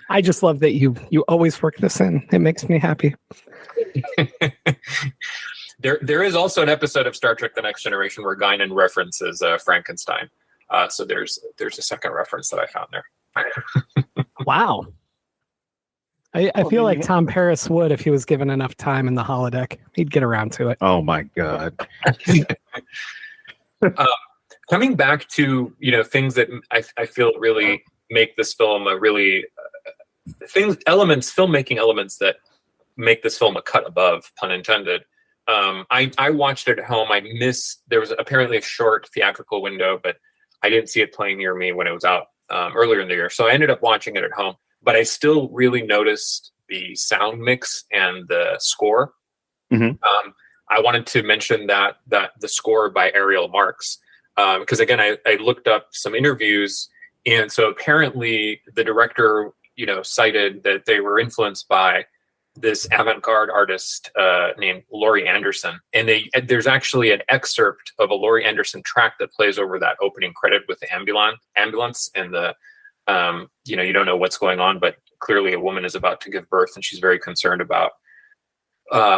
I just love that you always work this in. It makes me happy. There is also an episode of Star Trek: The Next Generation where Guinan references Frankenstein. So there's a second reference that I found there. Wow. I feel like Tom Paris would, if he was given enough time in the holodeck. He'd get around to it. Oh my God. Coming back to, things that I feel really make this film a really filmmaking elements that make this film a cut above, pun intended. I watched it at home. There was apparently a short theatrical window, but I didn't see it playing near me when it was out earlier in the year. So I ended up watching it at home, but I still really noticed the sound mix and the score. I wanted to mention that the score by Ariel Marks, because again, I looked up some interviews, and so apparently the director, cited that they were influenced by this avant-garde artist named Laurie Anderson, and there's actually an excerpt of a Laurie Anderson track that plays over that opening credit with the ambulance, and the you don't know what's going on, but clearly a woman is about to give birth, and she's very concerned about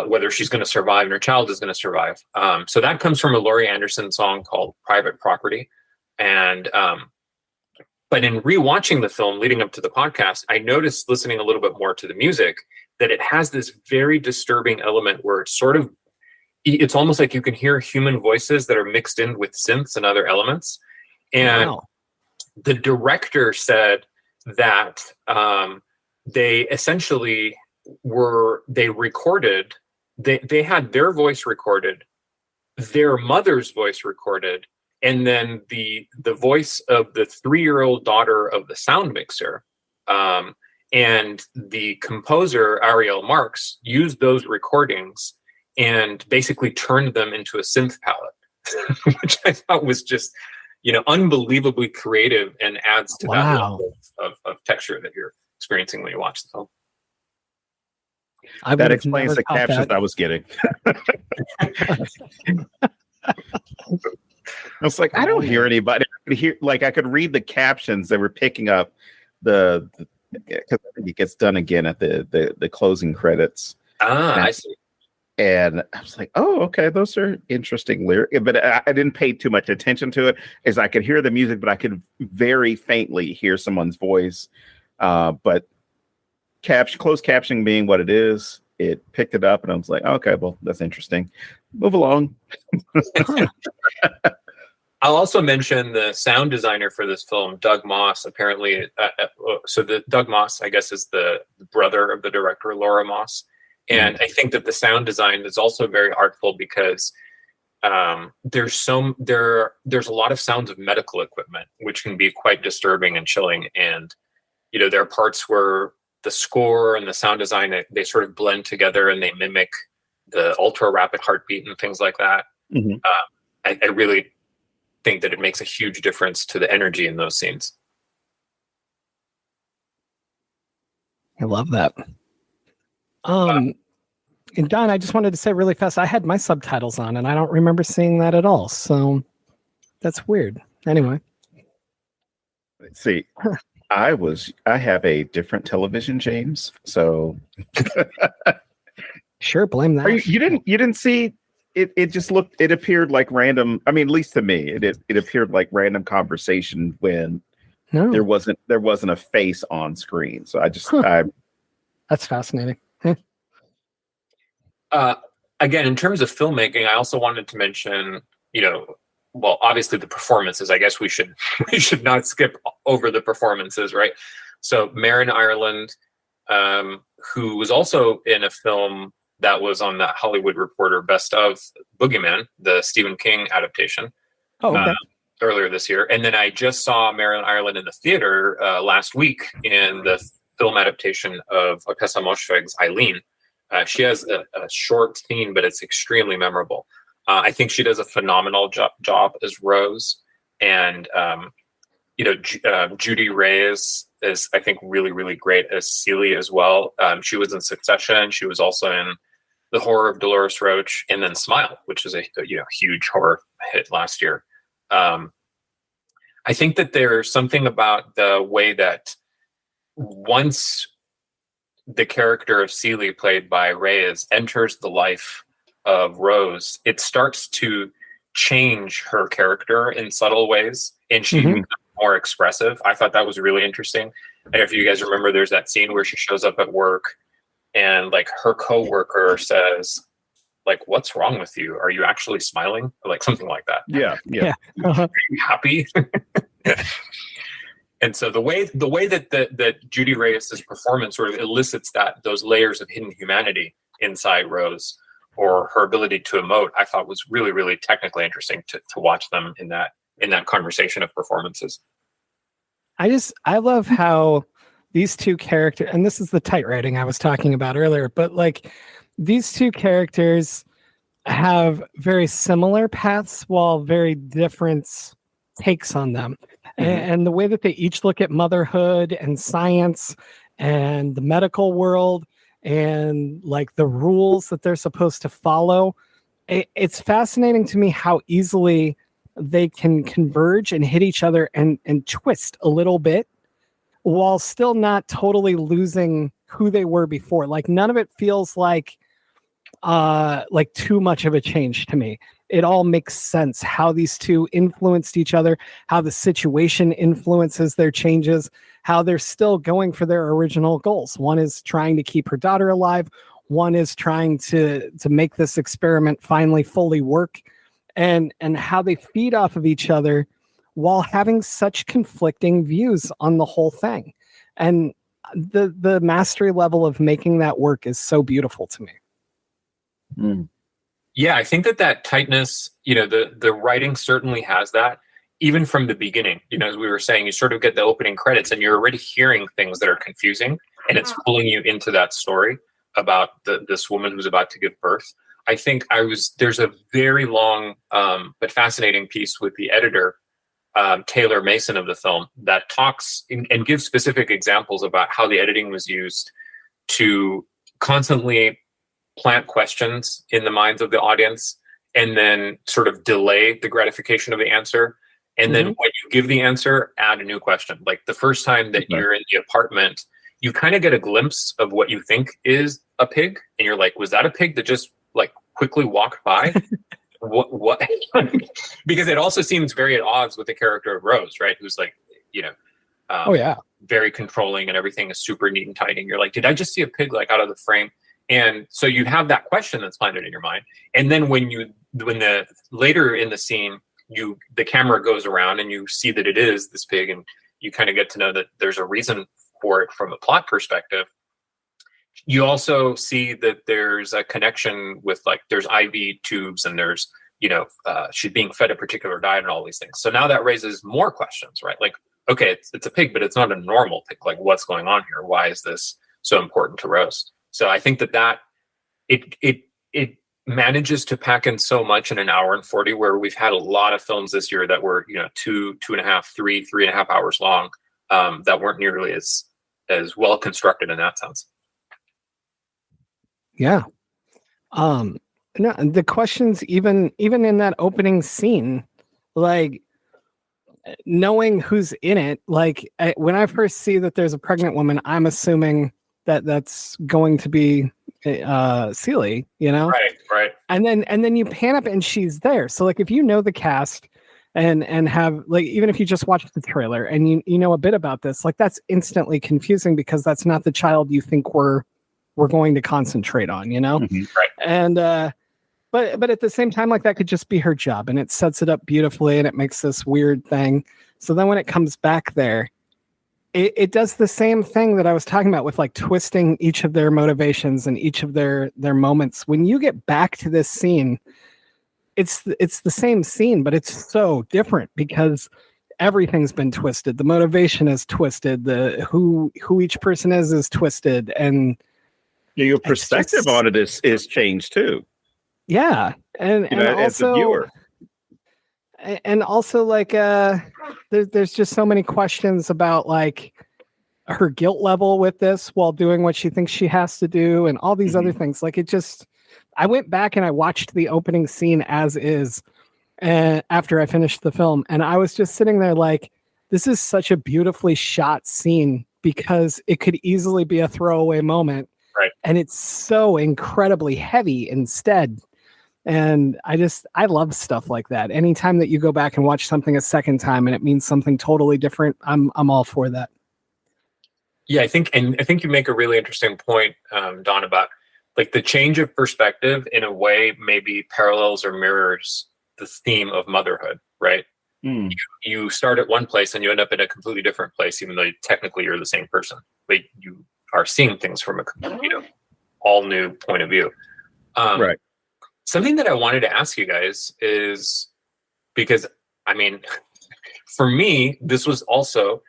whether she's going to survive and her child is going to survive. So that comes from a Laurie Anderson song called Private Property. And but in rewatching the film leading up to the podcast, I noticed, listening a little bit more to the music, that it has this very disturbing element where it's almost like you can hear human voices that are mixed in with synths and other elements. And the director said that they essentially recorded, they had their voice recorded, their mother's voice recorded, and then the voice of the 3-year-old daughter of the sound mixer. And the composer, Ariel Marks, used those recordings and basically turned them into a synth palette, which I thought was just, unbelievably creative and adds to that level of texture that you're experiencing when you watch the film. That explains the captions I was getting. I was like, I don't hear anybody. I could read the captions that were picking up because I think it gets done again at the closing credits. I see. And I was like, oh, okay, those are interesting lyrics. But I didn't pay too much attention to it, as I could hear the music, but I could very faintly hear someone's voice. But closed captioning being what it is, it picked it up, and I was like, okay, well, that's interesting. Move along. I'll also mention the sound designer for this film, Doug Moss. Apparently, Doug Moss, I guess, is the brother of the director, Laura Moss. And I think that the sound design is also very artful because there's a lot of sounds of medical equipment, which can be quite disturbing and chilling. And, there are parts where the score and the sound design, they sort of blend together and they mimic the ultra rapid heartbeat and things like that. I really think that it makes a huge difference to the energy in those scenes. I love that. And Don, I just wanted to say really fast, I had my subtitles on and I don't remember seeing that at all. So that's weird. Anyway. Let's see. I have a different television, James. So sure, blame that. You didn't see it. It just appeared like random. I mean, at least to me, it appeared like random conversation when there wasn't a face on screen. So that's fascinating. Again, in terms of filmmaking, I also wanted to mention, obviously the performances. I guess we should not skip over the performances, right? So Marin Ireland, who was also in a film that was on that Hollywood Reporter Best of Boogeyman, the Stephen King adaptation, earlier this year. And then I just saw Marin Ireland in the theater last week in the film adaptation of Otessa Moshfegh's Eileen. She has a short scene, but it's extremely memorable. I think she does a phenomenal job as Rose. And, Judy Reyes is, I think, really, really great as Celie as well. She was in Succession. She was also in The Horror of Dolores Roach, and then Smile, which is a huge horror hit last year. I think that there's something about the way that once the character of Celie, played by Reyes, enters the life of Rose, it starts to change her character in subtle ways, and she becomes more expressive. I thought that was really interesting. And if you guys remember, there's that scene where she shows up at work and like her coworker says, like, "What's wrong with you? Are you actually smiling?" Or like something like that. Yeah. Are you happy? And so the way that Judy Reyes' performance sort of elicits those layers of hidden humanity inside Rose, or her ability to emote, I thought was really, really technically interesting to watch them in that conversation of performances. I love how these two characters, and this is the tight writing I was talking about earlier, but like these two characters have very similar paths while very different takes on them. Mm-hmm. And the way that they each look at motherhood and science and the medical world and like the rules that they're supposed to follow, it's fascinating to me how easily they can converge and hit each other and twist a little bit while still not totally losing who they were before. Like none of it feels like too much of a change to me. It all makes sense how these two influenced each other, how the situation influences their changes, how they're still going for their original goals. One is trying to keep her daughter alive. One is trying to make this experiment finally fully work, and how they feed off of each other while having such conflicting views on the whole thing. And the mastery level of making that work is so beautiful to me. Mm. Yeah, I think that tightness, the writing certainly has that, even from the beginning. As we were saying, you sort of get the opening credits and you're already hearing things that are confusing, and it's pulling you into that story about this woman who's about to give birth. I think there's a very long but fascinating piece with the editor, Taylor Mason, of the film, that talks and gives specific examples about how the editing was used to constantly plant questions in the minds of the audience and then sort of delay the gratification of the answer. And then when you give the answer, add a new question. Like the first time that you're in the apartment, you kind of get a glimpse of what you think is a pig. And you're like, was that a pig that just like quickly walked by? what? Because it also seems very at odds with the character of Rose, right? Who's like, very controlling and everything is super neat and tidy. And you're like, did I just see a pig like out of the frame? And so you have that question that's planted in your mind. And then when the later in the scene, the camera goes around and you see that it is this pig, and you kind of get to know that there's a reason for it from a plot perspective. You also see that there's a connection with, like, there's IV tubes and there's, she's being fed a particular diet and all these things. So now that raises more questions, right? Like, okay, it's a pig, but it's not a normal pig. Like, what's going on here? Why is this so important to Rose? So I think that it manages to pack in so much in an hour and 40, where we've had a lot of films this year that were, 2.5, 3.5 hours long, that weren't nearly as well constructed in that sense. Yeah. No, the questions, even in that opening scene, like knowing who's in it, like when I first see that there's a pregnant woman, I'm assuming that's going to be Celie, Right. And then you pan up and she's there. So like if you know the cast and have, like, even if you just watch the trailer and you know a bit about this, like that's instantly confusing because that's not the child you think we're going to concentrate on, Mm-hmm. Right. And but at the same time, like that could just be her job, and it sets it up beautifully and it makes this weird thing. So then when it comes back there, it does the same thing that I was talking about with like twisting each of their motivations and each of their moments. When you get back to this scene, it's the same scene, but it's so different because everything's been twisted. The motivation is twisted. The who each person is twisted, and your perspective on it is changed too. Yeah, and as also, a viewer. And also, like, there's just so many questions about like her guilt level with this while doing what she thinks she has to do, and all these other things. Like, I went back and I watched the opening scene as is, after I finished the film, and I was just sitting there like, this is such a beautifully shot scene because it could easily be a throwaway moment, right? And it's so incredibly heavy instead. And I love stuff like that. Anytime that you go back and watch something a second time and it means something totally different, I'm all for that. Yeah, I think you make a really interesting point, Don, about like the change of perspective in a way maybe parallels or mirrors the theme of motherhood, right? You start at one place and you end up in a completely different place, even though technically you're the same person, but you are seeing things from a all new point of view. Right. Something that I wanted to ask you guys is, because I mean, for me, this was also,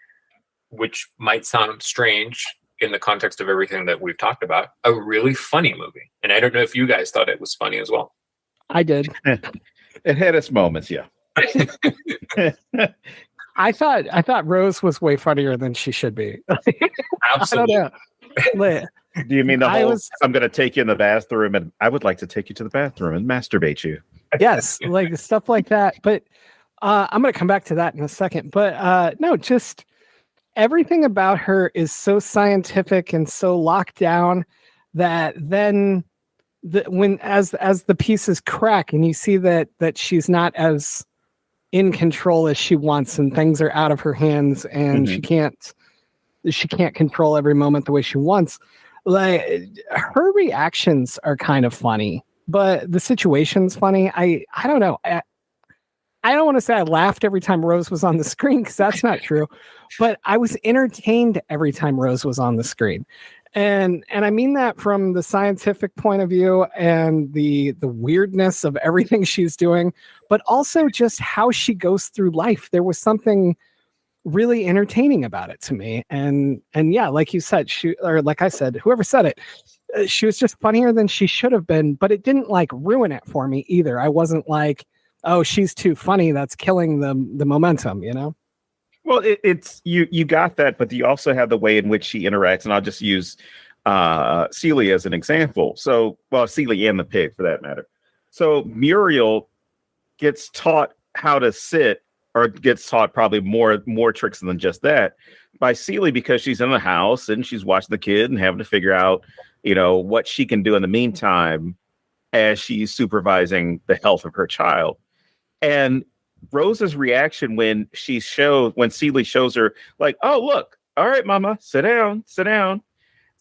which might sound strange in the context of everything that we've talked about, a really funny movie. And I don't know if you guys thought it was funny as well. I did. It had its moments, yeah. I thought Rose was way funnier than she should be. Absolutely. I don't know. Do you mean the whole, I'm going to take you in the bathroom and I would like to take you to the bathroom and masturbate you? Yes, like stuff like that. But I'm going to come back to that in a second. But no, just everything about her is so scientific and so locked down that then as the pieces crack and you see that she's not as in control as she wants and things are out of her hands and she can't control every moment the way she wants. Like, her reactions are kind of funny, but the situation's funny. I don't know. I don't want to say I laughed every time Rose was on the screen, because that's not true, but I was entertained every time Rose was on the screen. And I mean that from the scientific point of view and the weirdness of everything she's doing, but also just how she goes through life. There was something really entertaining about it to me. And yeah, like you said, like I said, whoever said it, she was just funnier than she should have been, but it didn't like ruin it for me either. I wasn't like, oh, she's too funny, that's killing the momentum, you know? Well, it's you got that, but you also have the way in which she interacts, and I'll just use Celia as an example. So, well, Celia and the pig for that matter. So Muriel gets taught how to sit, or gets taught probably more tricks than just that by Celia, because she's in the house and she's watching the kid and having to figure out, what she can do in the meantime as she's supervising the health of her child. And Rose's reaction when Celia shows her, like, oh, look, all right, mama, sit down,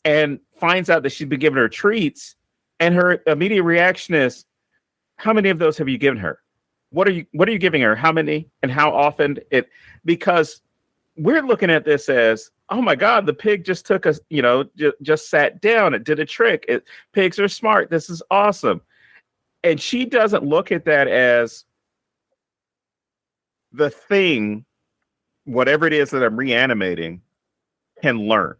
and finds out that she's been giving her treats. And her immediate reaction is, how many of those have you given her? What are you giving her? How many and how often? Because we're looking at this as, oh my God, the pig just took us, just sat down. It did a trick. Pigs are smart. This is awesome. And she doesn't look at that as the thing, whatever it is that I'm reanimating, can learn.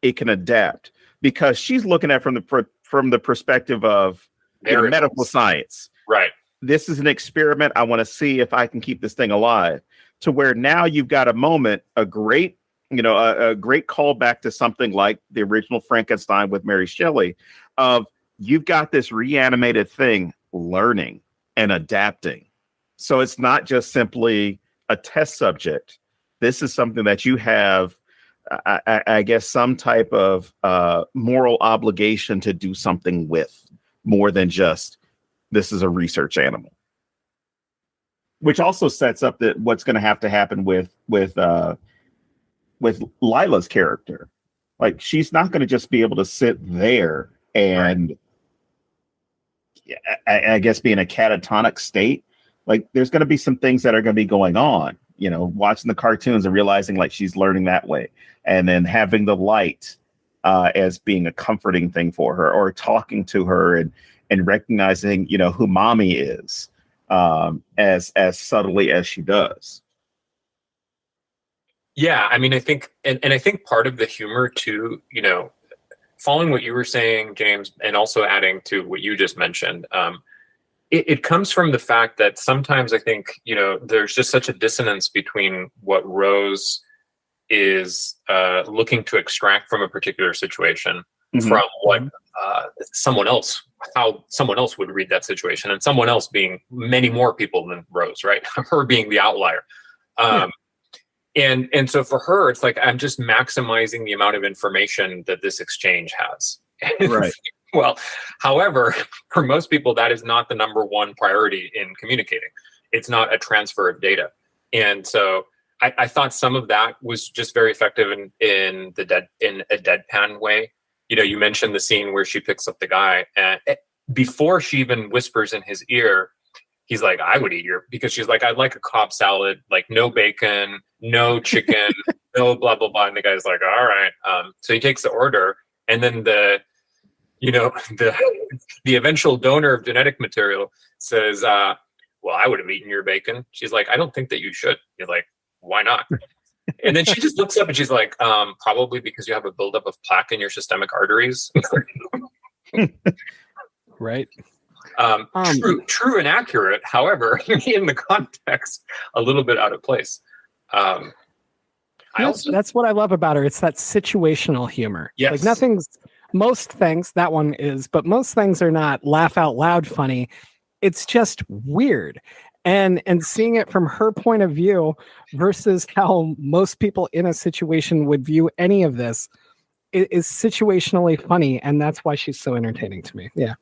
It can adapt, because she's looking at it from the perspective of medical science. Right. This is an experiment. I want to see if I can keep this thing alive. To where now you've got a moment, a great callback to something like the original Frankenstein with Mary Shelley, of you've got this reanimated thing learning and adapting. So it's not just simply a test subject. This is something that you have, I guess, some type of moral obligation to do something with, more than just this is a research animal. Which also sets up that what's going to happen with Lila's character. Like, she's not going to just be able to sit there and, I guess, be in a catatonic state. Like, there's going to be some things that are going to be going on, watching the cartoons and realizing like she's learning that way. And then having the light as being a comforting thing for her, or talking to her and recognizing, who mommy is, as subtly as she does. Yeah. I mean, I think, and I think part of the humor too, following what you were saying, James, and also adding to what you just mentioned, it comes from the fact that sometimes I think, there's just such a dissonance between what Rose is looking to extract from a particular situation from what how someone else would read that situation, and someone else being many more people than Rose, right? Her being the outlier. And so for her, it's like, I'm just maximizing the amount of information that this exchange has. Right. Well, however, for most people, that is not the number one priority in communicating. It's not a transfer of data. And so I thought some of that was just very effective in a deadpan way. You mentioned the scene where she picks up the guy, and before she even whispers in his ear, he's like, I would eat your, because she's like, I'd like a Cobb salad, like no bacon, no chicken, no blah, blah, blah. And the guy's like, all right. So he takes the order, and then the eventual donor of genetic material says, well, I would have eaten your bacon. She's like, I don't think that you should. You're like, why not? And then she just looks up and she's like, probably because you have a buildup of plaque in your systemic arteries. Right. True and accurate. However, in the context, a little bit out of place. That's what I love about her. It's that situational humor. Yes. Like most things, that one is, but most things are not laugh out loud funny. It's just weird. And seeing it from her point of view versus how most people in a situation would view any of this is situationally funny. And that's why she's so entertaining to me. Yeah.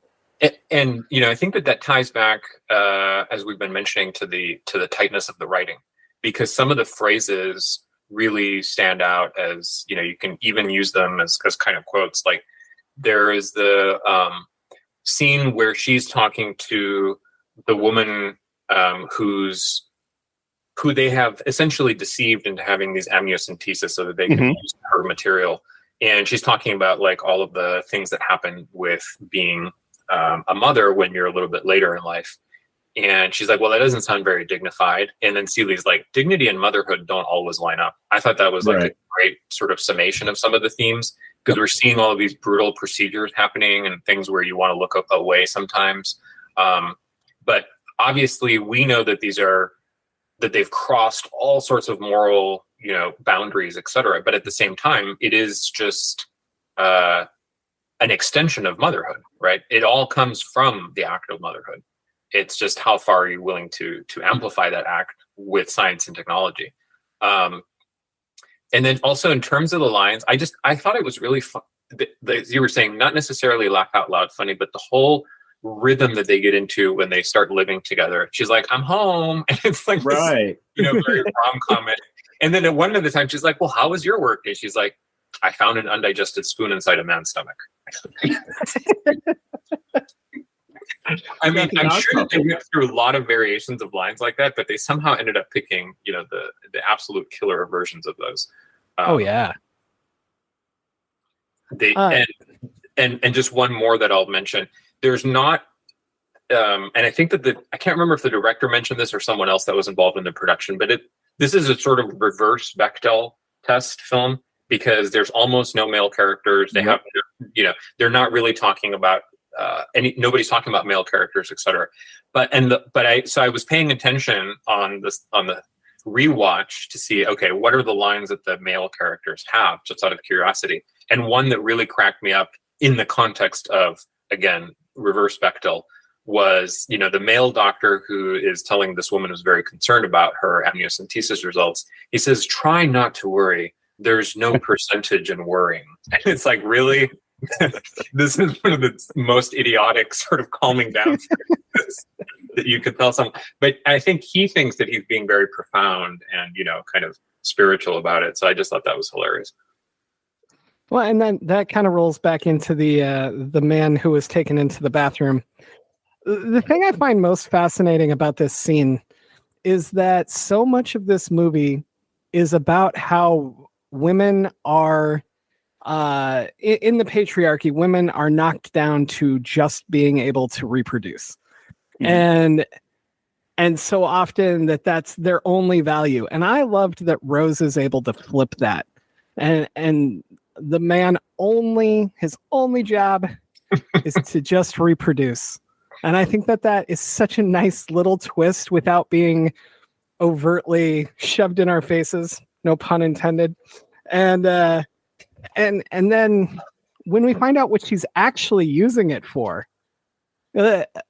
And I think that ties back, as we've been mentioning, to the tightness of the writing, because some of the phrases really stand out as, you can even use them as kind of quotes. Like there is the scene where she's talking to the woman who they have essentially deceived into having these amniocentesis so that they can use her material. And she's talking about like all of the things that happen with being a mother when you're a little bit later in life. And she's like, well, that doesn't sound very dignified. And then Celie's like, dignity and motherhood don't always line up. I thought that was like a great sort of summation of some of the themes, because we're seeing all of these brutal procedures happening and things where you want to look away sometimes. But obviously we know that that they've crossed all sorts of moral, boundaries, et cetera. But at the same time, it is just an extension of motherhood, right? It all comes from the act of motherhood. It's just how far are you willing to amplify that act with science and technology. And then also in terms of the lines, I thought it was really fun. As you were saying, not necessarily laugh out loud funny, but the whole rhythm that they get into when they start living together. She's like, I'm home. And it's like, right. This, very rom-com. And then at one of the times she's like, well, how was your work day? She's like, I found an undigested spoon inside a man's stomach. I mean, I'm sure that they went through a lot of variations of lines like that, but they somehow ended up picking, the absolute killer versions of those. Oh yeah. And just one more that I'll mention. There's not, and I think that I can't remember if the director mentioned this or someone else that was involved in the production, but this is a sort of reverse Bechdel test film, because there's almost no male characters. They have, they're not really talking about nobody's talking about male characters, etc. So I was paying attention on the rewatch to see, okay, what are the lines that the male characters have, just out of curiosity. And one that really cracked me up in the context of, again, reverse Bechdel was, the male doctor who is telling this woman who's very concerned about her amniocentesis results. He says, try not to worry. There's no percentage in worrying. And it's like, really? This is one of the most idiotic sort of calming down that you could tell someone. But I think he thinks that he's being very profound and, kind of spiritual about it. So I just thought that was hilarious. Well, and then that kind of rolls back into the man who was taken into the bathroom. The thing I find most fascinating about this scene is that so much of this movie is about how women are, in the patriarchy, women are knocked down to just being able to reproduce. And so often that's their only value. And I loved that Rose is able to flip that. And the man his only job is to just reproduce. And I think that is such a nice little twist without being overtly shoved in our faces. No pun intended. And then when we find out what she's actually using it for,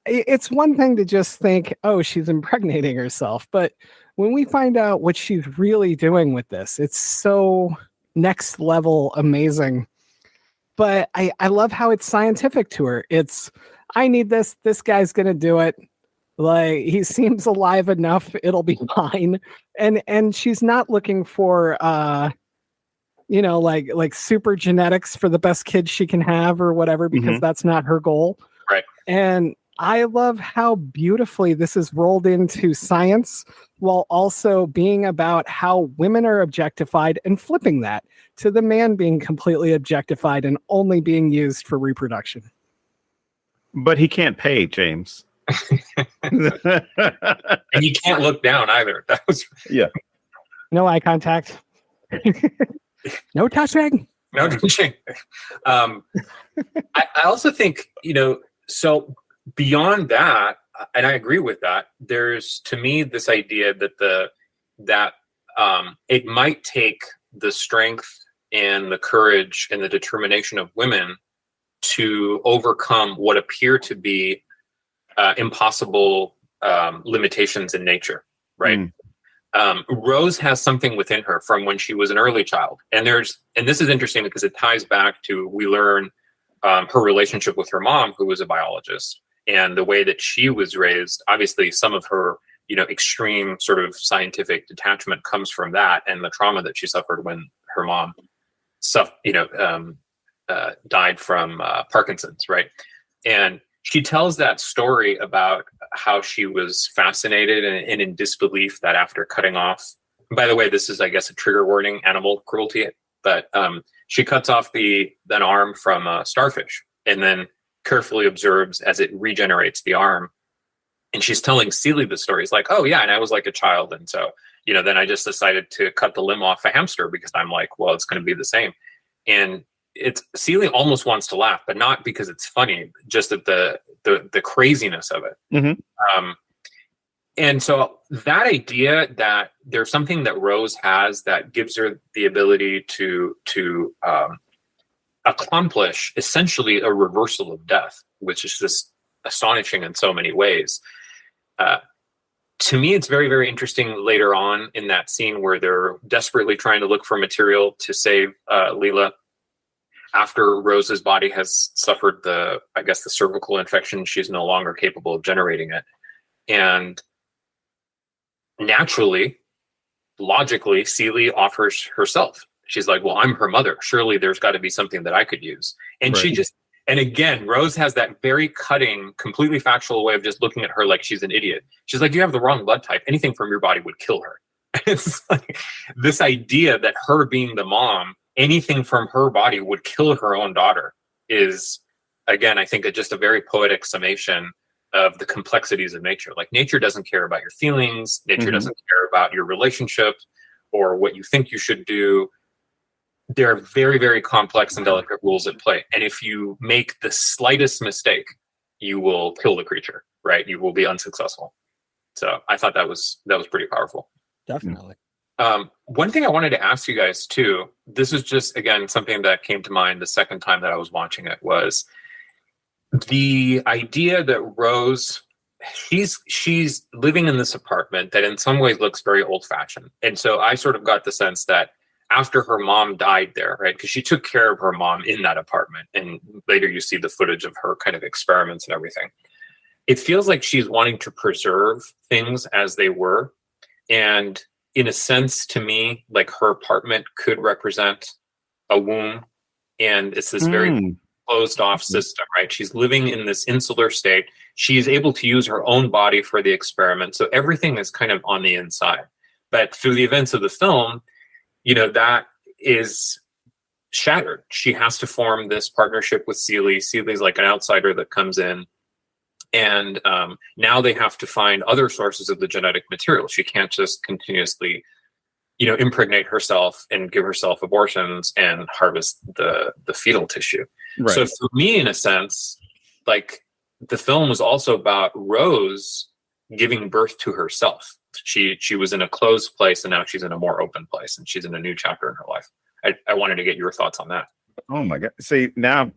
it's one thing to just think, oh, she's impregnating herself. But when we find out what she's really doing with this, it's so next level amazing. But I love how it's scientific to her. It's, I need this guy's gonna do it. Like, he seems alive enough, it'll be fine. And she's not looking for like super genetics for the best kids she can have or whatever, because that's not her goal. Right. And I love how beautifully this is rolled into science while also being about how women are objectified and flipping that to the man being completely objectified and only being used for reproduction. But he can't pay, James. And you can't look down either. That was No eye contact. No touching. no touching. I also think, so beyond that, and I agree with that, there's, to me, this idea that it might take the strength and the courage and the determination of women to overcome what appear to be impossible limitations in nature, right? Rose has something within her from when she was an early child, and this is interesting because it ties back to, we learn her relationship with her mom, who was a biologist, and the way that she was raised. Obviously, some of her extreme sort of scientific detachment comes from that, and the trauma that she suffered when her mom died from Parkinson's, right? And she tells that story about how she was fascinated and in disbelief that after cutting off, by the way, this is, I guess, a trigger warning, animal cruelty, but she cuts off an arm from a starfish and then carefully observes as it regenerates the arm. And she's telling Seeley the story. It's like, oh yeah, and I was like a child. And so, then I just decided to cut the limb off a hamster because I'm like, well, it's going to be the same. And Seeley almost wants to laugh, but not because it's funny, just at the craziness of it. Mm-hmm. And so that idea that there's something that Rose has that gives her the ability to accomplish essentially a reversal of death, which is just astonishing in so many ways. To me, it's very, very interesting later on in that scene where they're desperately trying to look for material to save Leela after Rose's body has suffered the cervical infection. She's no longer capable of generating it. And naturally, logically, Seeley offers herself. She's like, well, I'm her mother. Surely there's got to be something that I could use. And right. And again, Rose has that very cutting, completely factual way of just looking at her like she's an idiot. She's like, you have the wrong blood type. Anything from your body would kill her. It's like this idea that her being the mom, anything from her body would kill her own daughter is, again, I think just a very poetic summation of the complexities of nature. Like, nature doesn't care about your feelings. Nature doesn't care about your relationship or what you think you should do. There are very, very complex and delicate rules at play. And if you make the slightest mistake, you will kill the creature, right? You will be unsuccessful. So I thought that was pretty powerful. Definitely. One thing I wanted to ask you guys too, this is just, again, something that came to mind the second time that I was watching it, was the idea that Rose, she's living in this apartment that in some ways looks very old fashioned. And so I sort of got the sense that after her mom died there, right? Because she took care of her mom in that apartment. And later you see the footage of her kind of experiments and everything. It feels like she's wanting to preserve things as they were. And in a sense, to me, like, her apartment could represent a womb. And it's this very closed off system, right? She's living in this insular state. She's able to use her own body for the experiment. So everything is kind of on the inside. But through the events of the film, that is shattered. She has to form this partnership with Seeley. Seeley's like an outsider that comes in. And now they have to find other sources of the genetic material. She can't just continuously, impregnate herself and give herself abortions and harvest the fetal tissue. Right. So for me, in a sense, like, the film was also about Rose giving birth to herself. She was in a closed place, and now she's in a more open place, and she's in a new chapter in her life. I wanted to get your thoughts on that. Oh my God. See, now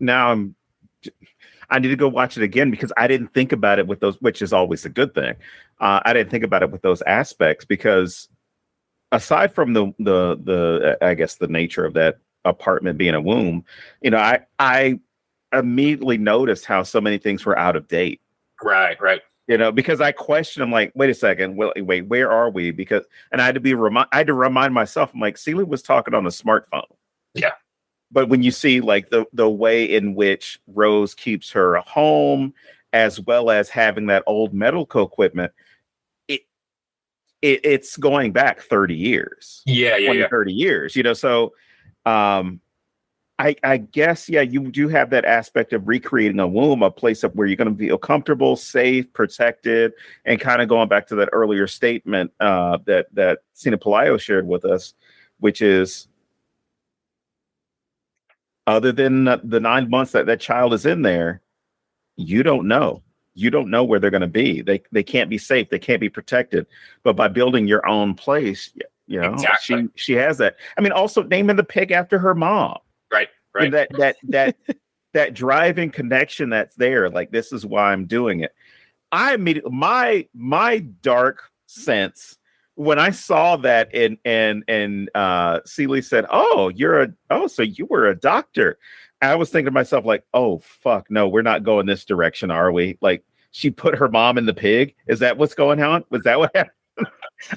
I need to go watch it again, because I didn't think about it with those, which is always a good thing. I didn't think about it with those aspects, because aside from the I guess the nature of that apartment being a womb, I immediately noticed how so many things were out of date. Right. Because I questioned, I'm like, wait a second, wait, where are we? And I had to remind myself, I'm like, Seeley was talking on a smartphone. Yeah. But when you see, like, the way in which Rose keeps her home, as well as having that old medical equipment, it's going back 30 years. Yeah, 30 years, so I guess, you do have that aspect of recreating a womb, a place where you're going to feel comfortable, safe, protected, and kind of going back to that earlier statement that Sina Pelayo shared with us, which is, other than the 9 months that child is in there, you don't know. You don't know where they're going to be. They can't be safe. They can't be protected. But by building your own place, exactly. she has that. I mean, also naming the pig after her mom. Right. And that driving connection that's there. Like, this is why I'm doing it. I immediately, my dark sense when I saw that, and Celie said, so you were a doctor. I was thinking to myself, like, oh fuck, no, we're not going this direction, are we? Like, she put her mom in the pig. Is that what's going on? Was that what happened?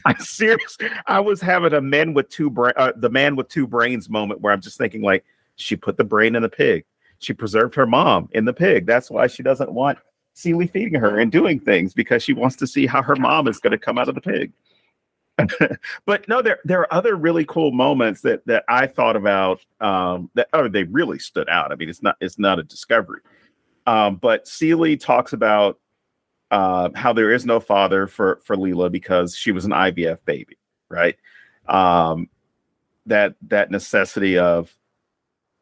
I'm serious. I was having the man with two brains moment where I'm just thinking, like, she put the brain in the pig. She preserved her mom in the pig. That's why she doesn't want Celie feeding her and doing things, because she wants to see how her mom is going to come out of the pig. But no, there are other really cool moments that I thought about they really stood out. I mean, it's not a discovery. But Celie talks about how there is no father for Leela because she was an IVF baby, right? That necessity of,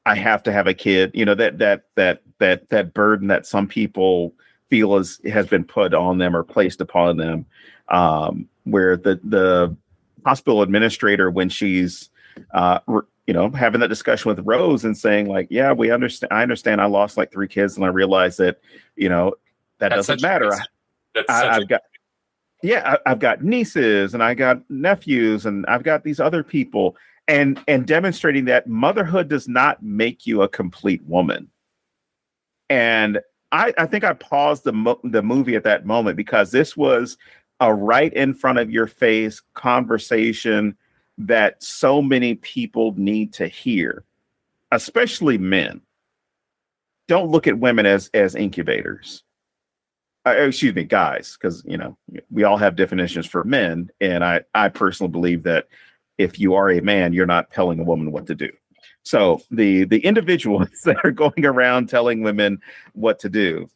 I have to have a kid, that burden that some people feel has been put on them or placed upon them, where the hospital administrator, when she's having that discussion with Rose and saying, like, yeah, I understand I lost like 3 kids, and I realized that that doesn't matter. I've got nieces, and I got nephews, and I've got these other people, and demonstrating that motherhood does not make you a complete woman. And I think I paused the movie at that moment, because this was a right in front of your face conversation that so many people need to hear, especially men. Don't look at women as incubators. Excuse me, guys, because we all have definitions for men, and I personally believe that if you are a man, you're not telling a woman what to do. So the individuals that are going around telling women what to do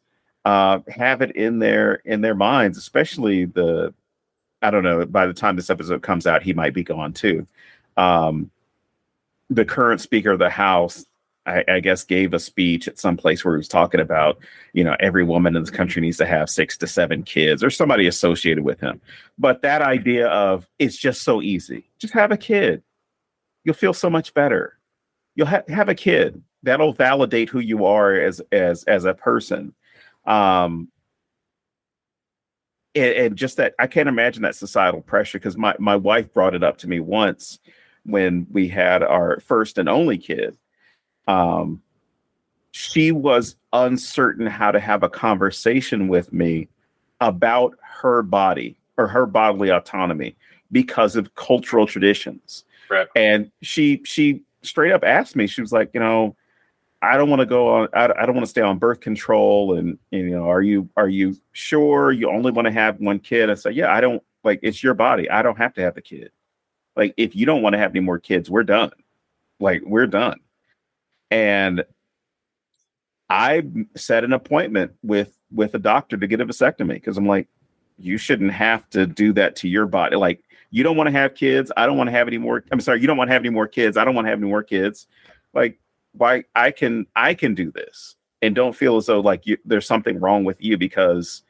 have it in their minds, especially I don't know, by the time this episode comes out, he might be gone too. The current Speaker of the House, I guess, gave a speech at some place where he was talking about, every woman in this country needs to have 6 to 7 kids, or somebody associated with him. But that idea of, it's just so easy. Just have a kid. You'll feel so much better. You'll have a kid. That'll validate who you are as a person. And just that, I can't imagine that societal pressure, because my wife brought it up to me once when we had our first and only kid. She was uncertain how to have a conversation with me about her body or her bodily autonomy because of cultural traditions. Right. And she straight up asked me, she was like, I don't want to go on, I don't want to stay on birth control. And, are you sure you only want to have one kid? I said, yeah, I don't, like, it's your body. I don't have to have a kid. Like, if you don't want to have any more kids, we're done. Like, we're done. And I set an appointment with a doctor to get a vasectomy, because I'm like, you shouldn't have to do that to your body. Like, you don't want to have kids. I don't want to have any more. I'm sorry. You don't want to have any more kids. I don't want to have any more kids. Like, why? I can do this, and don't feel as though like there's something wrong with you because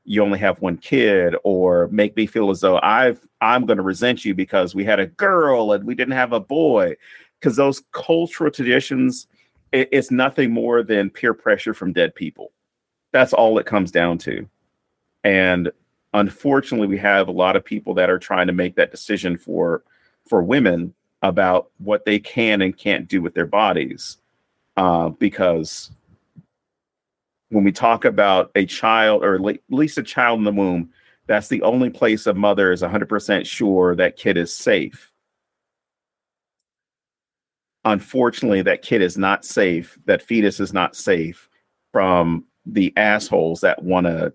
you only have one kid, or make me feel as though I'm going to resent you because we had a girl and we didn't have a boy. Because those cultural traditions, it's nothing more than peer pressure from dead people. That's all it comes down to. And unfortunately, we have a lot of people that are trying to make that decision for women about what they can and can't do with their bodies. Because when we talk about a child, or at least a child in the womb, that's the only place a mother is 100% sure that kid is safe. Unfortunately, that kid is not safe. That fetus is not safe from the assholes that want to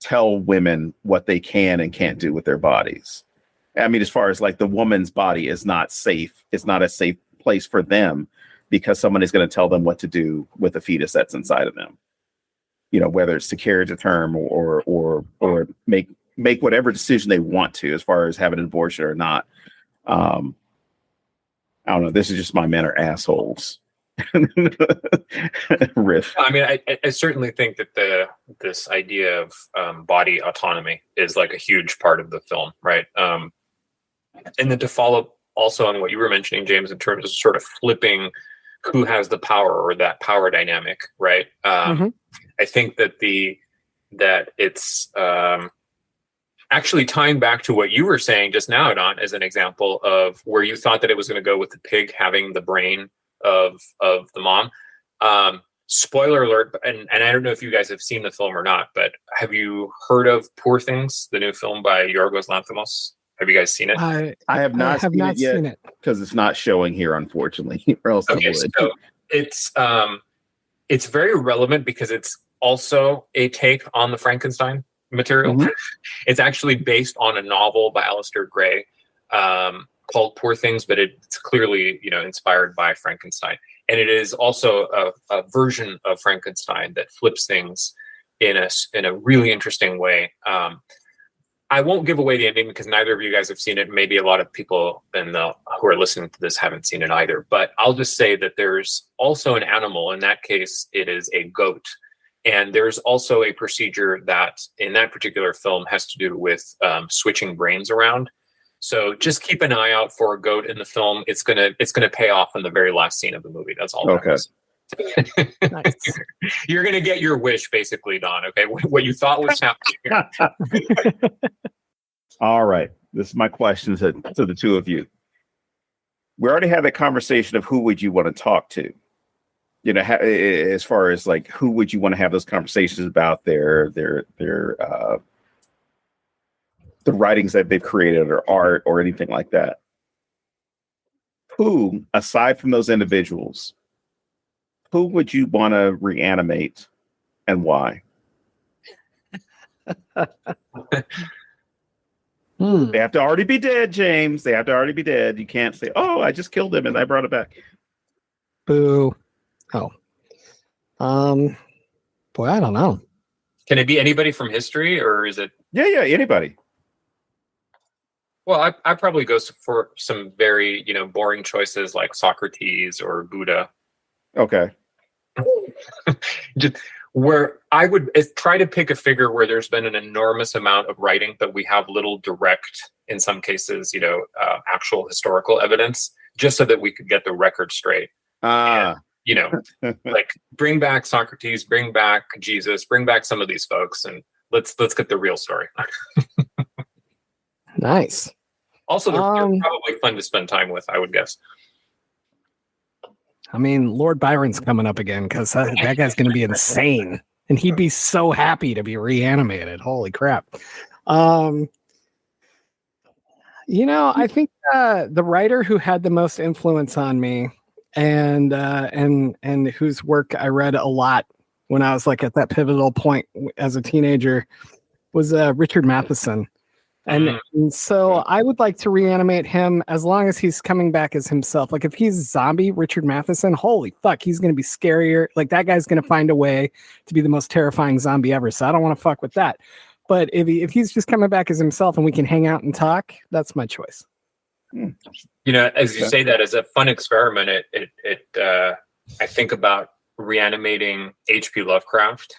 tell women what they can and can't do with their bodies. I mean, as far as like the woman's body is not safe, it's not a safe place for them because someone is going to tell them what to do with the fetus that's inside of them. You know, whether it's to carry to term or make whatever decision they want to as far as having an abortion or not. I don't know. This is just my men are assholes. Riff. I mean, I certainly think that this idea of body autonomy is like a huge part of the film, right? And then to follow also on what you were mentioning, James, in terms of sort of flipping who has the power or that power dynamic, right? I think that it's actually tying back to what you were saying just now, Don, as an example of where you thought that it was going to go with the pig having the brain of the mom. Spoiler alert, and I don't know if you guys have seen the film or not, but have you heard of Poor Things, the new film by Yorgos Lanthimos? Have you guys seen it? I have not seen it yet because it's not showing here, unfortunately. Or else okay, I would. So it's very relevant because it's also a take on the Frankenstein material. Mm-hmm. It's actually based on a novel by Alistair Gray called Poor Things, but it's clearly, inspired by Frankenstein. And it is also a version of Frankenstein that flips things in a really interesting way. I won't give away the ending because neither of you guys have seen it. Maybe a lot of people who are listening to this haven't seen it either. But I'll just say that there's also an animal. In that case, it is a goat. And there's also a procedure that in that particular film has to do with switching brains around. So just keep an eye out for a goat in the film. It's gonna pay off in the very last scene of the movie. That's all. Okay. Nice. You're gonna get your wish, basically, Don. Okay, what you thought was happening. All right. This is my question to the two of you. We already had that conversation of who would you want to talk to. As far as like who would you want to have those conversations about the writings that they've created or art or anything like that. Who, aside from those individuals, who would you want to reanimate and why? They have to already be dead, James. They have to already be dead. You can't say, "Oh, I just killed him and I brought it back." Boo. Oh. Boy, I don't know. Can it be anybody from history or is it? Yeah, anybody. Well, I probably go for some very, boring choices like Socrates or Buddha. Okay. Just where I would try to pick a figure where there's been an enormous amount of writing, but we have little direct, in some cases, actual historical evidence, just so that we could get the record straight. And, like bring back Socrates, bring back Jesus, bring back some of these folks, and let's get the real story. Nice. Also, they're probably fun to spend time with, I would guess. I mean, Lord Byron's coming up again because that guy's going to be insane. And he'd be so happy to be reanimated. Holy crap. I think the writer who had the most influence on me and whose work I read a lot when I was like at that pivotal point as a teenager was Richard Matheson. And so I would like to reanimate him as long as he's coming back as himself. Like if he's a zombie, Richard Matheson, holy fuck, he's going to be scarier. Like that guy's going to find a way to be the most terrifying zombie ever. So I don't want to fuck with that. But if he's just coming back as himself and we can hang out and talk, that's my choice. As you say that as a fun experiment, I think about reanimating H.P. Lovecraft.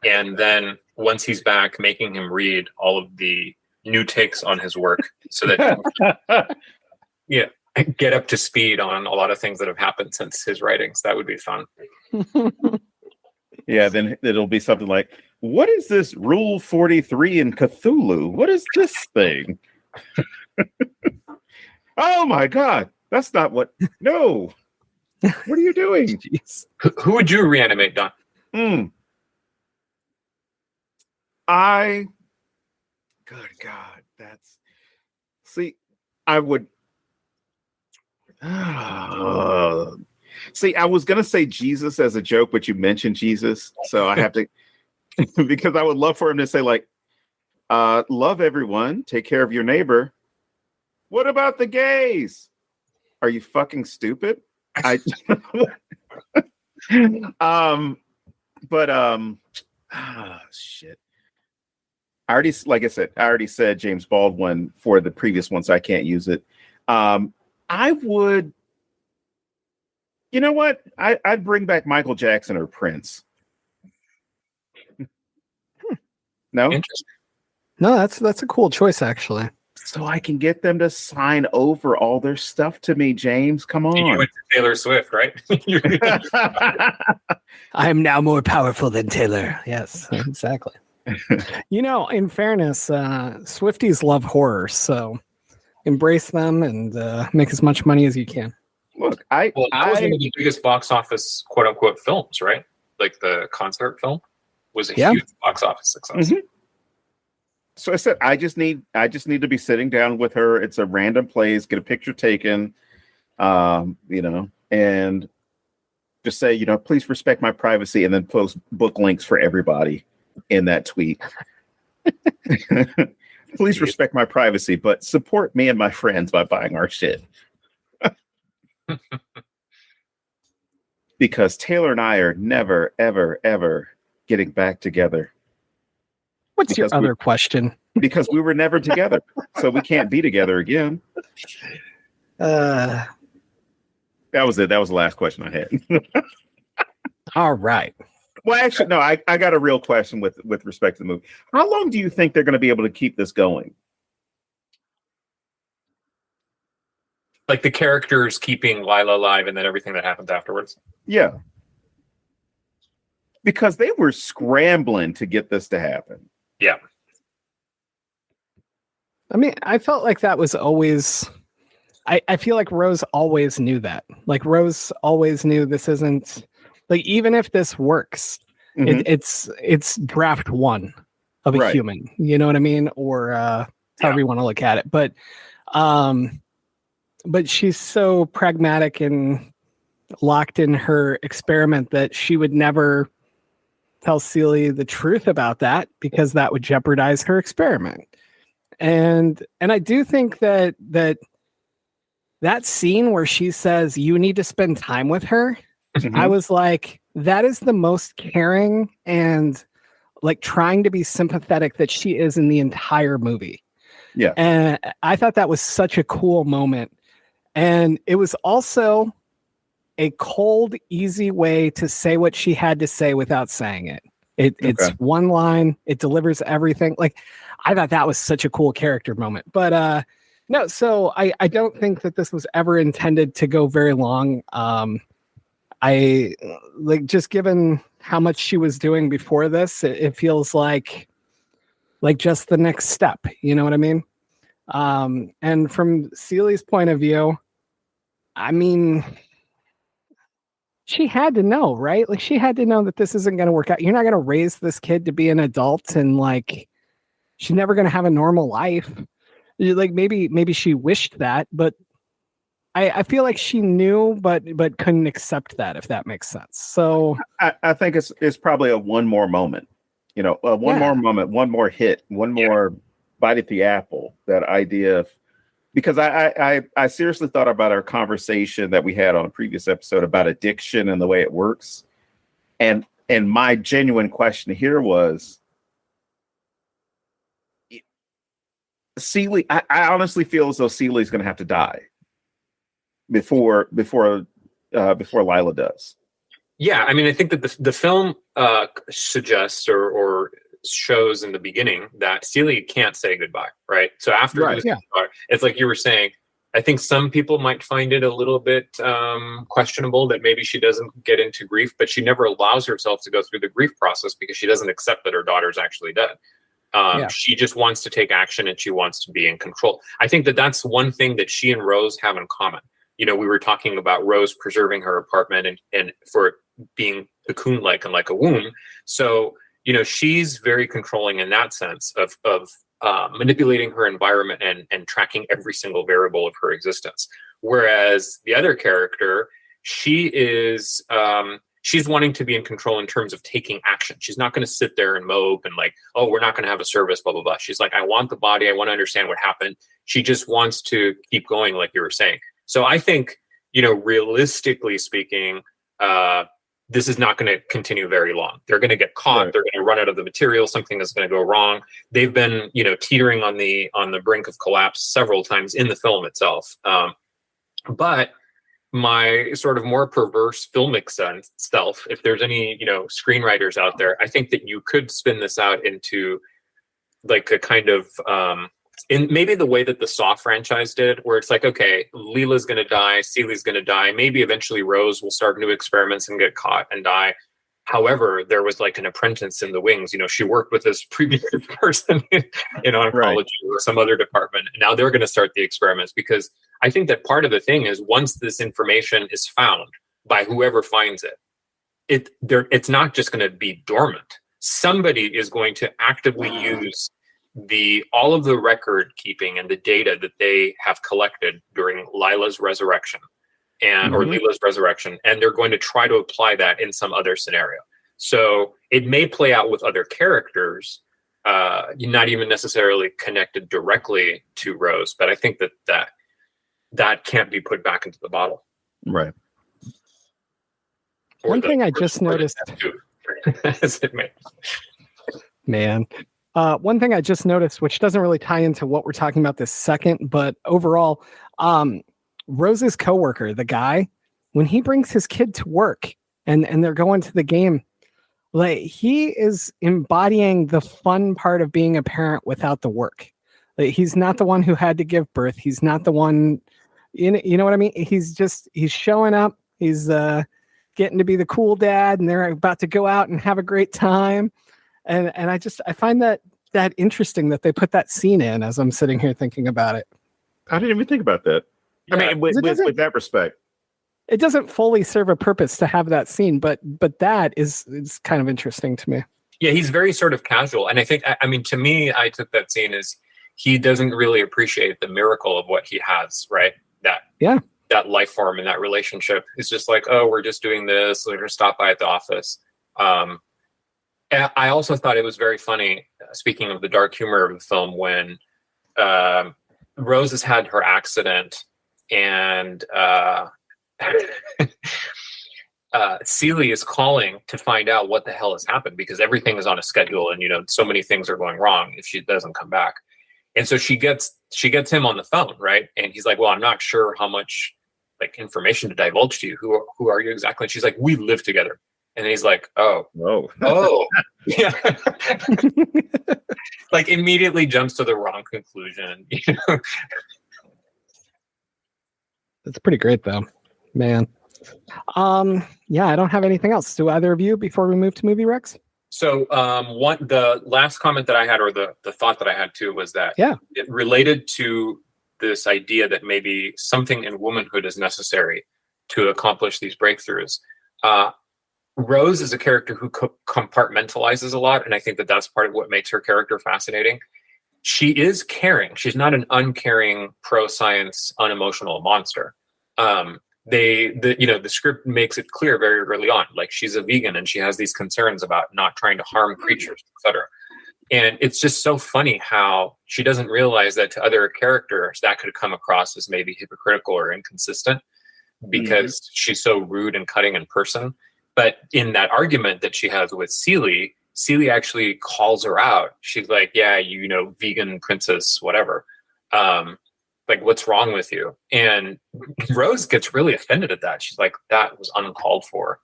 And then once he's back, making him read all of the new takes on his work so that get up to speed on a lot of things that have happened since his writings. That would be fun. Yeah, then it'll be something like, what is this Rule 43 in Cthulhu? What is this thing? Oh my God, that's not what. No. What are you doing? Jeez. Who would you reanimate, Don? Good God, I would. I was gonna say Jesus as a joke, but you mentioned Jesus, so I have to. because I would love for him to say like, love everyone, take care of your neighbor. What about the gays? Are you fucking stupid? I shit. I already said James Baldwin for the previous one, so I can't use it. I would, you know what? I'd bring back Michael Jackson or Prince. No? Interesting. No, that's a cool choice, actually. So I can get them to sign over all their stuff to me, James. Come on. You went to Taylor Swift, right? I am now more powerful than Taylor. Yes, exactly. In fairness, Swifties love horror, so embrace them and make as much money as you can. Look, that was one of the biggest box office quote unquote films, right? Like the concert film was a huge box office success. Mm-hmm. So I said, I just need to be sitting down with her. It's a random place, get a picture taken, and just say, please respect my privacy, and then post book links for everybody in that tweet. Please respect my privacy, but support me and my friends by buying our shit. Because Taylor and I are never, ever, ever getting back together. What's your other question? Because we were never together, so we can't be together again. That was it. That was the last question I had. All right. Well, actually, no, I got a real question with respect to the movie. How long do you think they're going to be able to keep this going? Like the characters keeping Lila alive and then everything that happens afterwards? Yeah. Because they were scrambling to get this to happen. Yeah. I mean, I felt like that was always... I feel like Rose always knew that. Like, Rose always knew this isn't... Like, even if this works, it's draft one of a human. You know what I mean? Or however you want to look at it. But she's so pragmatic and locked in her experiment that she would never tell Celie the truth about that, because that would jeopardize her experiment. And I do think that scene where she says, you need to spend time with her, I was like, that is the most caring and like trying to be sympathetic that she is in the entire movie. Yeah. And I thought that was such a cool moment. And it was also a cold, easy way to say what she had to say without saying it. It's one line. It delivers everything. Like, I thought that was such a cool character moment. But no, so I don't think that this was ever intended to go very long. I like, just given how much she was doing before this, it feels like just the next step. You know what I mean? And from Celie's point of view, I mean, she had to know, right? Like, she had to know that this isn't going to work out. You're not going to raise this kid to be an adult, and like, she's never going to have a normal life. Like, maybe she wished that, but I feel like she knew, but couldn't accept that, if that makes sense. So I think it's probably a one more moment, one more moment, one more hit, one more bite at the apple. That idea of, because I seriously thought about our conversation that we had on a previous episode about addiction and the way it works. And my genuine question here was, Celie, I honestly feel as though Celie's going to have to die before Lila does. Yeah, I mean, I think that the film suggests or shows in the beginning that Celie can't say goodbye, right? So after it's like you were saying, I think some people might find it a little bit questionable that maybe she doesn't get into grief, but she never allows herself to go through the grief process because she doesn't accept that her daughter's actually dead. She just wants to take action and she wants to be in control. I think that that's one thing that she and Rose have in common. We were talking about Rose preserving her apartment and for it being cocoon-like and like a womb. So, she's very controlling in that sense of manipulating her environment and tracking every single variable of her existence. Whereas the other character, she is she's wanting to be in control in terms of taking action. She's not going to sit there and mope and like, oh, we're not going to have a service, blah, blah, blah. She's like, I want the body. I want to understand what happened. She just wants to keep going, like you were saying. So I think, realistically speaking, this is not going to continue very long. They're going to get caught. Right. They're going to run out of the material. Something is going to go wrong. They've been, teetering on the brink of collapse several times in the film itself. But my sort of more perverse filmic self, if there's any, screenwriters out there, I think that you could spin this out into like a kind of, in maybe the way that the Saw franchise did, where it's like, okay, Leela's going to die, Celi's going to die. Maybe eventually Rose will start new experiments and get caught and die. However, there was like an apprentice in the wings. She worked with this previous person in oncology or some other department. And now they're going to start the experiments, because I think that part of the thing is once this information is found by whoever finds it, it's not just going to be dormant. Somebody is going to actively use all of the record keeping and the data that they have collected during Lila's resurrection or Leela's resurrection, and they're going to try to apply that in some other scenario. So it may play out with other characters, not even necessarily connected directly to Rose, but I think that can't be put back into the bottle. Right. One thing I just noticed. One thing I just noticed, which doesn't really tie into what we're talking about this second, but overall, Rose's coworker, the guy, when he brings his kid to work and they're going to the game, like he is embodying the fun part of being a parent without the work. Like, he's not the one who had to give birth. He's not the one, you know what I mean? He's showing up. He's getting to be the cool dad, and they're about to go out and have a great time. And I find that interesting that they put that scene in as I'm sitting here thinking about it. I didn't even think about that. Yeah. I mean, with that respect, it doesn't fully serve a purpose to have that scene, but that is kind of interesting to me. Yeah, he's very sort of casual, and I think, to me, I took that scene as he doesn't really appreciate the miracle of what he has, right? That life form and that relationship is just like, oh, we're just doing this. We're going to stop by at the office. And I also thought it was very funny, speaking of the dark humor of the film, when Rose has had her accident and Celi is calling to find out what the hell has happened, because everything is on a schedule and, so many things are going wrong if she doesn't come back. And so she gets him on the phone, right? And he's like, well, I'm not sure how much information to divulge to you. Who are you exactly? And she's like, we live together. And he's like, oh, yeah. Immediately jumps to the wrong conclusion. That's pretty great, though, man. Yeah, I don't have anything else. Do either of you before we move to movie recs? So the last comment that I had, or the thought that I had too, was that it related to this idea that maybe something in womanhood is necessary to accomplish these breakthroughs. Rose is a character who compartmentalizes a lot, and I think that that's part of what makes her character fascinating. She is caring. She's not an uncaring, pro-science, unemotional monster. The script makes it clear very early on, like she's a vegan and she has these concerns about not trying to harm creatures, etc. And it's just so funny how she doesn't realize that to other characters that could come across as maybe hypocritical or inconsistent because she's so rude and cutting in person. But in that argument that she has with Celi actually calls her out. She's like, yeah, vegan princess, whatever. What's wrong with you? And Rose gets really offended at that. She's like, that was uncalled for,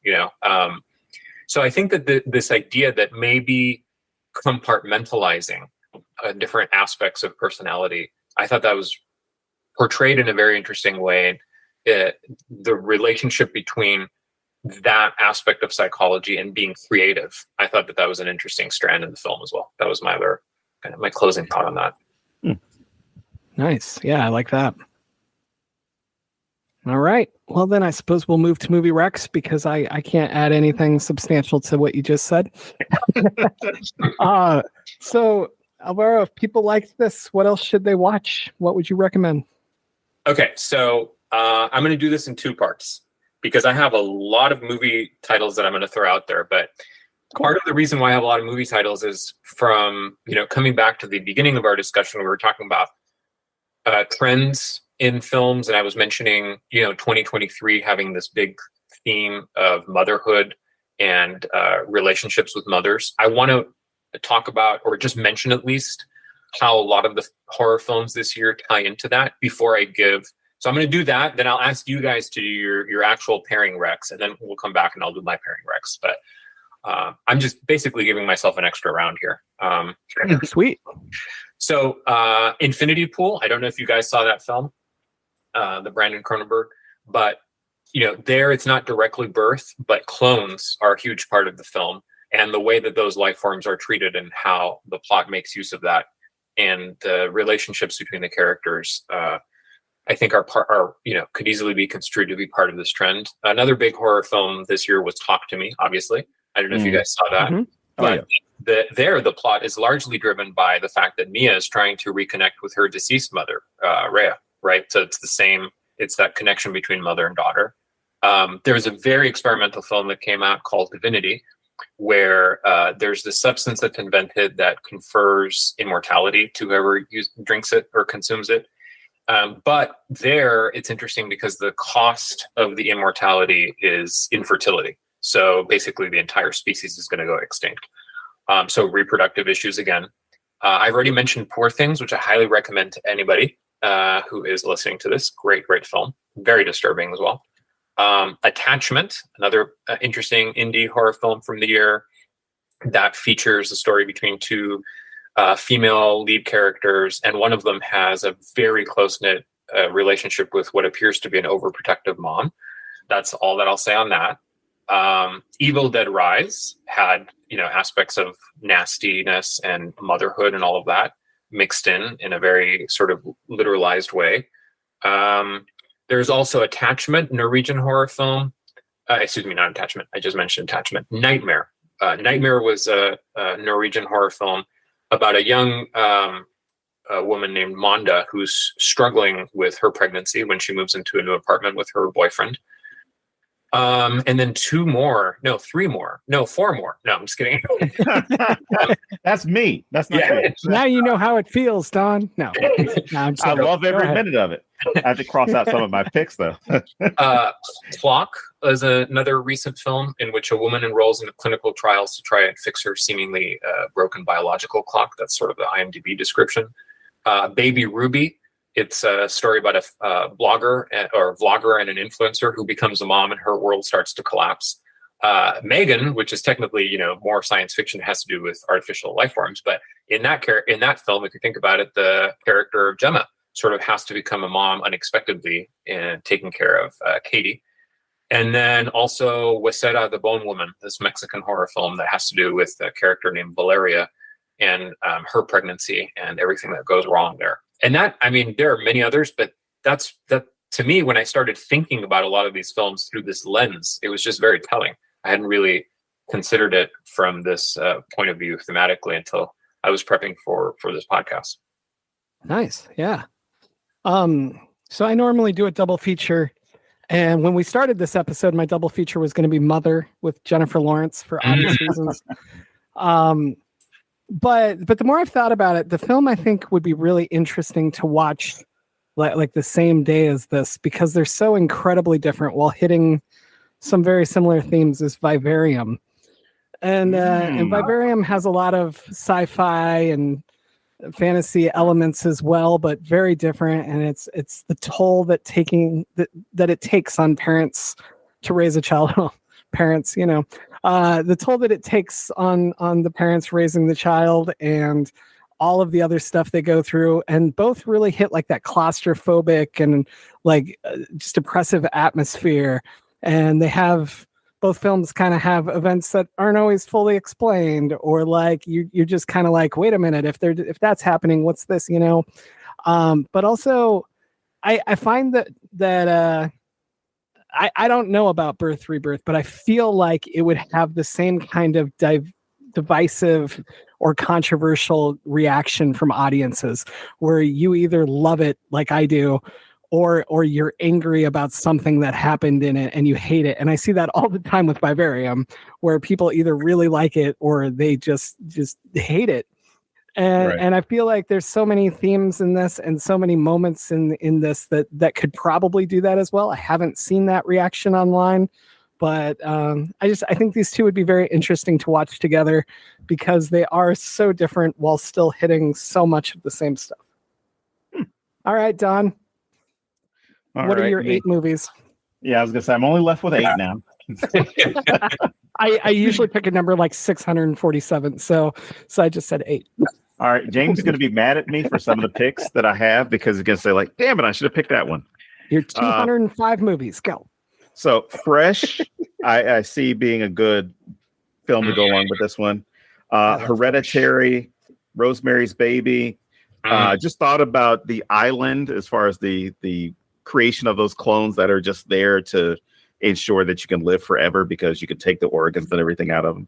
So I think that this idea that maybe compartmentalizing different aspects of personality, I thought that was portrayed in a very interesting way. The relationship between that aspect of psychology and being creative, I thought that was an interesting strand in the film as well. That was my other kind of my closing thought on that. Nice. Yeah, I like that. All right. Well, then I suppose we'll move to movie recs, because I can't add anything substantial to what you just said. So, Alvaro, if people liked this, what else should they watch? What would you recommend? Okay, so I'm going to do this in two parts. because I have a lot of movie titles that I'm going to throw out there. But part of the reason why I have a lot of movie titles is from, coming back to the beginning of our discussion, we were talking about trends in films. And I was mentioning, 2023 having this big theme of motherhood and relationships with mothers. I want to talk about, or just mention at least, how a lot of the horror films this year tie into that before I give. So I'm going to do that. Then I'll ask you guys to do your actual pairing recs, and then we'll come back and I'll do my pairing recs. But I'm just basically giving myself an extra round here. Sweet. So Infinity Pool, I don't know if you guys saw that film, the Brandon Cronenberg, but there it's not directly birth, but clones are a huge part of the film, and the way that those life forms are treated and how the plot makes use of that, and the relationships between the characters, I think are could easily be construed to be part of this trend. Another big horror film this year was Talk to Me, obviously. I don't know if you guys saw that. Mm-hmm. But the plot is largely driven by the fact that Mia is trying to reconnect with her deceased mother, Rhea, right? So it's that connection between mother and daughter. There's a very experimental film that came out called Divinity, where there's this substance that's invented that confers immortality to whoever drinks it or consumes it. But there, it's interesting because the cost of the immortality is infertility. So basically the entire species is going to go extinct. So reproductive issues again. I've already mentioned Poor Things, which I highly recommend to anybody who is listening to this. Great film. Very disturbing as well. Attachment, another interesting indie horror film from the year that features a story between two female lead characters, and one of them has a very close-knit relationship with what appears to be an overprotective mom. That's all that I'll say on that. Evil Dead Rise had aspects of nastiness and motherhood and all of that mixed in a very sort of literalized way. There's also Attachment, Norwegian horror film. Excuse me, not Attachment. I just mentioned Attachment. Nightmare. Nightmare was a Norwegian horror film about a young woman named Manda who's struggling with her pregnancy when she moves into a new apartment with her boyfriend. And then four more. No, I'm just kidding. That's me. That's not me. Now you know how it feels, Don. No, I love every minute of it. I have to cross out some of my picks, though. Clock is another recent film in which a woman enrolls in clinical trials to try and fix her seemingly broken biological clock. That's sort of the IMDb description. Baby Ruby. It's a story about a vlogger and an influencer who becomes a mom and her world starts to collapse. Megan, which is technically, more science fiction, has to do with artificial life forms. But in that film, if you think about it, the character of Gemma sort of has to become a mom unexpectedly and taking care of Katie. And then also Huesera, the Bone Woman, this Mexican horror film that has to do with a character named Valeria and her pregnancy and everything that goes wrong there. And that, there are many others, but that to me, when I started thinking about a lot of these films through this lens, it was just very telling. I hadn't really considered it from this point of view thematically until I was prepping for this podcast. Nice. Yeah. So I normally do a double feature. And when we started this episode, my double feature was going to be Mother with Jennifer Lawrence for obvious reasons. But the more I've thought about it, the film I think would be really interesting to watch like the same day as this, because they're so incredibly different while hitting some very similar themes, is Vivarium. And Vivarium has a lot of sci-fi and fantasy elements as well, but very different. And it's the toll that it takes on parents to raise a child. Parents, the toll that it takes on the parents raising the child and all of the other stuff they go through, and both really hit like that claustrophobic and like just oppressive atmosphere. And both films kind of have events that aren't always fully explained, or like you're just kind of like, wait a minute, if that's happening, what's this, but also I find that I don't know about Birth, Rebirth, but I feel like it would have the same kind of divisive or controversial reaction from audiences, where you either love it like I do, or you're angry about something that happened in it and you hate it. And I see that all the time with Vivarium, where people either really like it or they just hate it. And I feel like there's so many themes in this and so many moments in this that could probably do that as well. I haven't seen that reaction online, but I think these two would be very interesting to watch together because they are so different while still hitting so much of the same stuff. All right, Don. What are your 8 movies? Yeah, I was gonna say I'm only left with 8 now. I usually pick a number like 647, so I just said 8. All right, James is gonna be mad at me for some of the picks that I have because he's gonna say like, "Damn it, I should have picked that one." Your 205 movies, go. So Fresh, I see being a good film to go on with this one. Hereditary, Rosemary's Baby. Just thought about The Island as far as the creation of those clones that are just there to ensure that you can live forever because you can take the organs and everything out of them.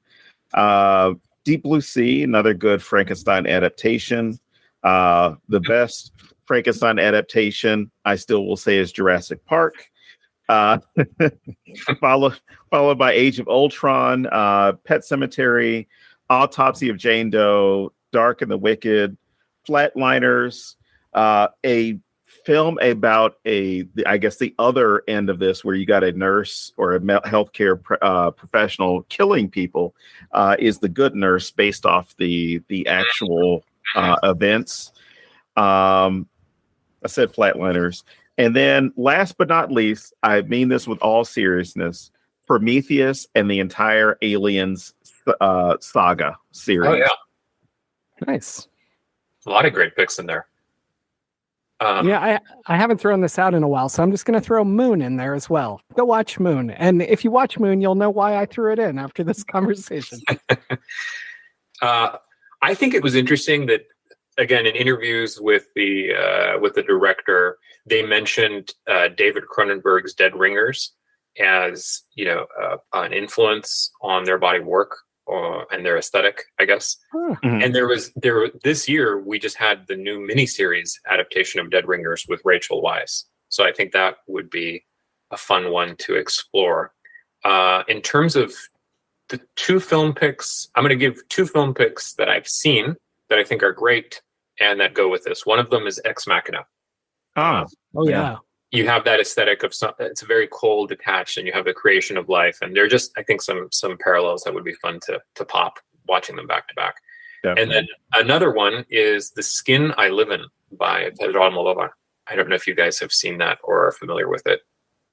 Deep Blue Sea, another good Frankenstein adaptation. The best Frankenstein adaptation, I still will say, is Jurassic Park. Followed by Age of Ultron, Pet Sematary, Autopsy of Jane Doe, Dark and the Wicked, Flatliners, a film about I guess the other end of this, where you got a nurse or a healthcare professional killing people, is The Good Nurse, based off the actual events. I said Flatliners. And then last but not least, I mean this with all seriousness, Prometheus and the entire Aliens saga series. Oh, yeah. Nice. A lot of great picks in there. I haven't thrown this out in a while, so I'm just going to throw Moon in there as well. Go watch Moon. And if you watch Moon, you'll know why I threw it in after this conversation. I think it was interesting that, again, in interviews with the director, they mentioned David Cronenberg's Dead Ringers as, an influence on their body of work and their aesthetic, I guess. Mm-hmm. And this year we just had the new miniseries adaptation of Dead Ringers with Rachel Weisz. So I think that would be a fun one to explore. In terms of the 2 film picks, I'm going to give 2 film picks that I've seen that I think are great and that go with this. One of them is Ex Machina. Oh yeah. You have that aesthetic of it's very cold, detached, and you have the creation of life. And they're just, I think, some parallels that would be fun to pop watching them back to back. Definitely. And then another one is The Skin I Live In by Pedro Almodovar. I don't know if you guys have seen that or are familiar with it.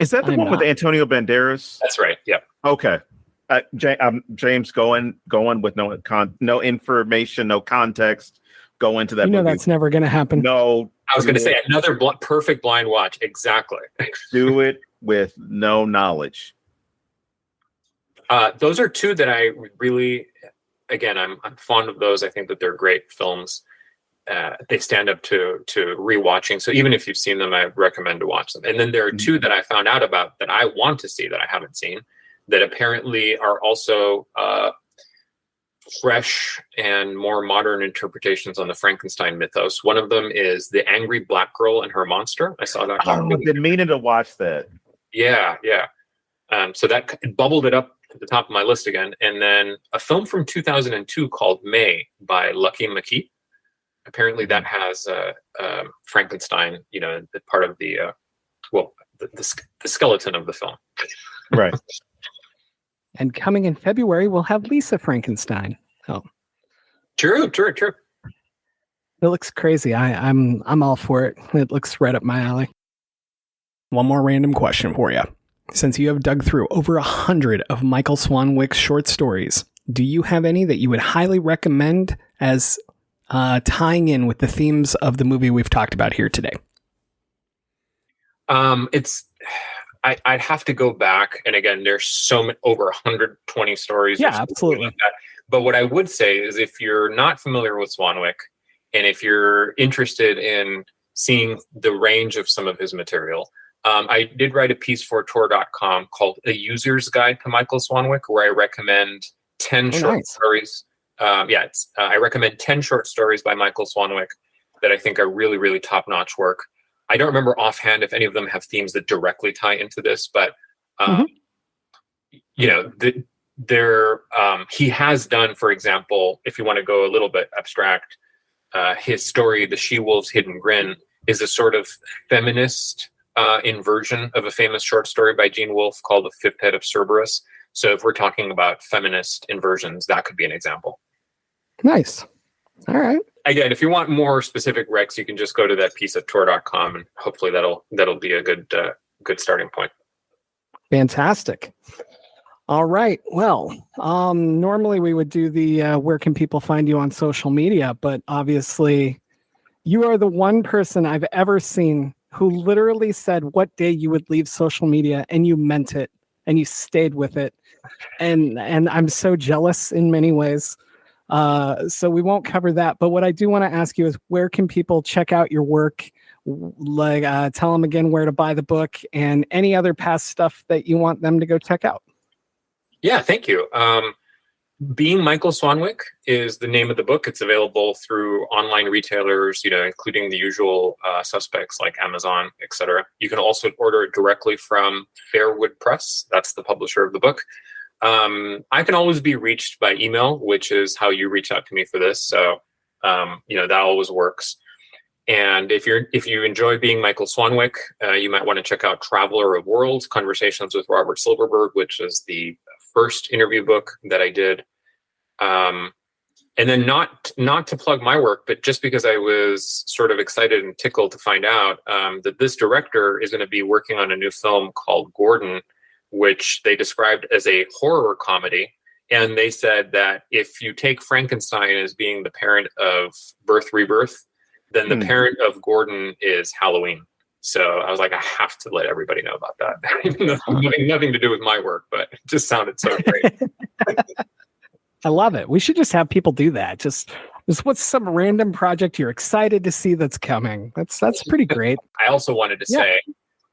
Is that the one with Antonio Banderas? That's right. Yep. Okay. James going with no information, no context. Go into that. Movie. That's never going to happen. No. I was going to say another perfect blind watch. Exactly. Do it with no knowledge. Those are 2 that I really, again, I'm fond of those. I think that they're great films. They stand up to rewatching. So even if you've seen them, I recommend to watch them. And then there are 2 that I found out about that I want to see that I haven't seen, that apparently are also fresh and more modern interpretations on the Frankenstein mythos. One of them is The Angry Black Girl and Her Monster. I saw that. I've been meaning to watch that. Yeah. So that bubbled it up to the top of my list again. And then a film from 2002 called May by Lucky McKee. Apparently that has Frankenstein, part of the skeleton of the film. Right. And coming in February, we'll have Lisa Frankenstein. Oh, true. It looks crazy. I'm all for it. It looks right up my alley. One more random question for you. Since you have dug through over 100 of Michael Swanwick's short stories, do you have any that you would highly recommend as tying in with the themes of the movie we've talked about here today? I'd have to go back, and again, there's so many, over 120 stories. Yeah, absolutely. Like that. But what I would say is, if you're not familiar with Swanwick, and if you're interested in seeing the range of some of his material, I did write a piece for Tor.com called A User's Guide to Michael Swanwick, where I recommend 10 short stories. I recommend 10 short stories by Michael Swanwick that I think are really, really top-notch work. I don't remember offhand if any of them have themes that directly tie into this, but you know, he has done, for example, if you want to go a little bit abstract, his story, The She-Wolf's Hidden Grin, is a sort of feminist inversion of a famous short story by Gene Wolfe called The Fifth Head of Cerberus. So if we're talking about feminist inversions, that could be an example. Nice. All right. Again, if you want more specific recs, you can just go to that piece at tor.com, and hopefully that'll be a good starting point. Fantastic. All right. Well, normally we would do the where can people find you on social media, but obviously you are the one person I've ever seen who literally said what day you would leave social media, and you meant it, and you stayed with it. And I'm so jealous in many ways. So we won't cover that. But what I do want to ask you is, where can people check out your work? Like, tell them again where to buy the book and any other past stuff that you want them to go check out. Yeah, thank you. Being Michael Swanwick is the name of the book. It's available through online retailers, including the usual suspects like Amazon, etc. You can also order it directly from Fairwood Press. That's the publisher of the book. I can always be reached by email, which is how you reach out to me for this. So, that always works. And if you enjoy Being Michael Swanwick, you might want to check out Traveler of Worlds, Conversations with Robert Silverberg, which is the first interview book that I did. And then not to plug my work, but just because I was sort of excited and tickled to find out that this director is going to be working on a new film called Gordon, which they described as a horror comedy. And they said that if you take Frankenstein as being the parent of Rebirth, then the parent of Gordon is Halloween. So I was like, I have to let everybody know about that. Even though nothing to do with my work, but it just sounded so great. I love it. We should just have people do that. Just what's some random project you're excited to see that's coming. That's pretty great. I also wanted to say,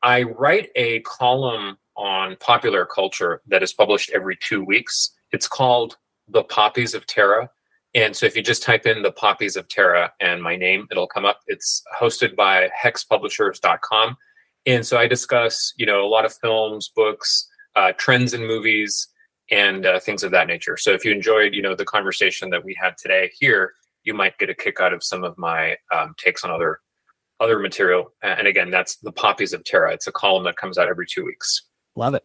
I write a column on popular culture that is published every 2 weeks. It's called The Poppies of Terra. And so if you just type in The Poppies of Terra and my name, it'll come up. It's hosted by hexpublishers.com. And so I discuss, a lot of films, books, trends in movies, and things of that nature. So if you enjoyed, the conversation that we had today here, you might get a kick out of some of my takes on other material. And again, that's The Poppies of Terra. It's a column that comes out every 2 weeks. Love it.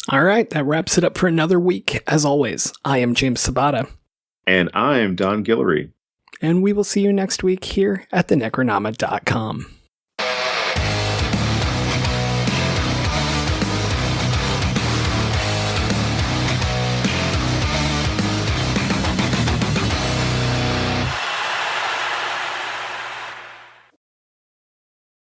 All right. That wraps it up for another week. As always, I am James Sabata. And I'm Don Guillory. And we will see you next week here at thenecronama.com.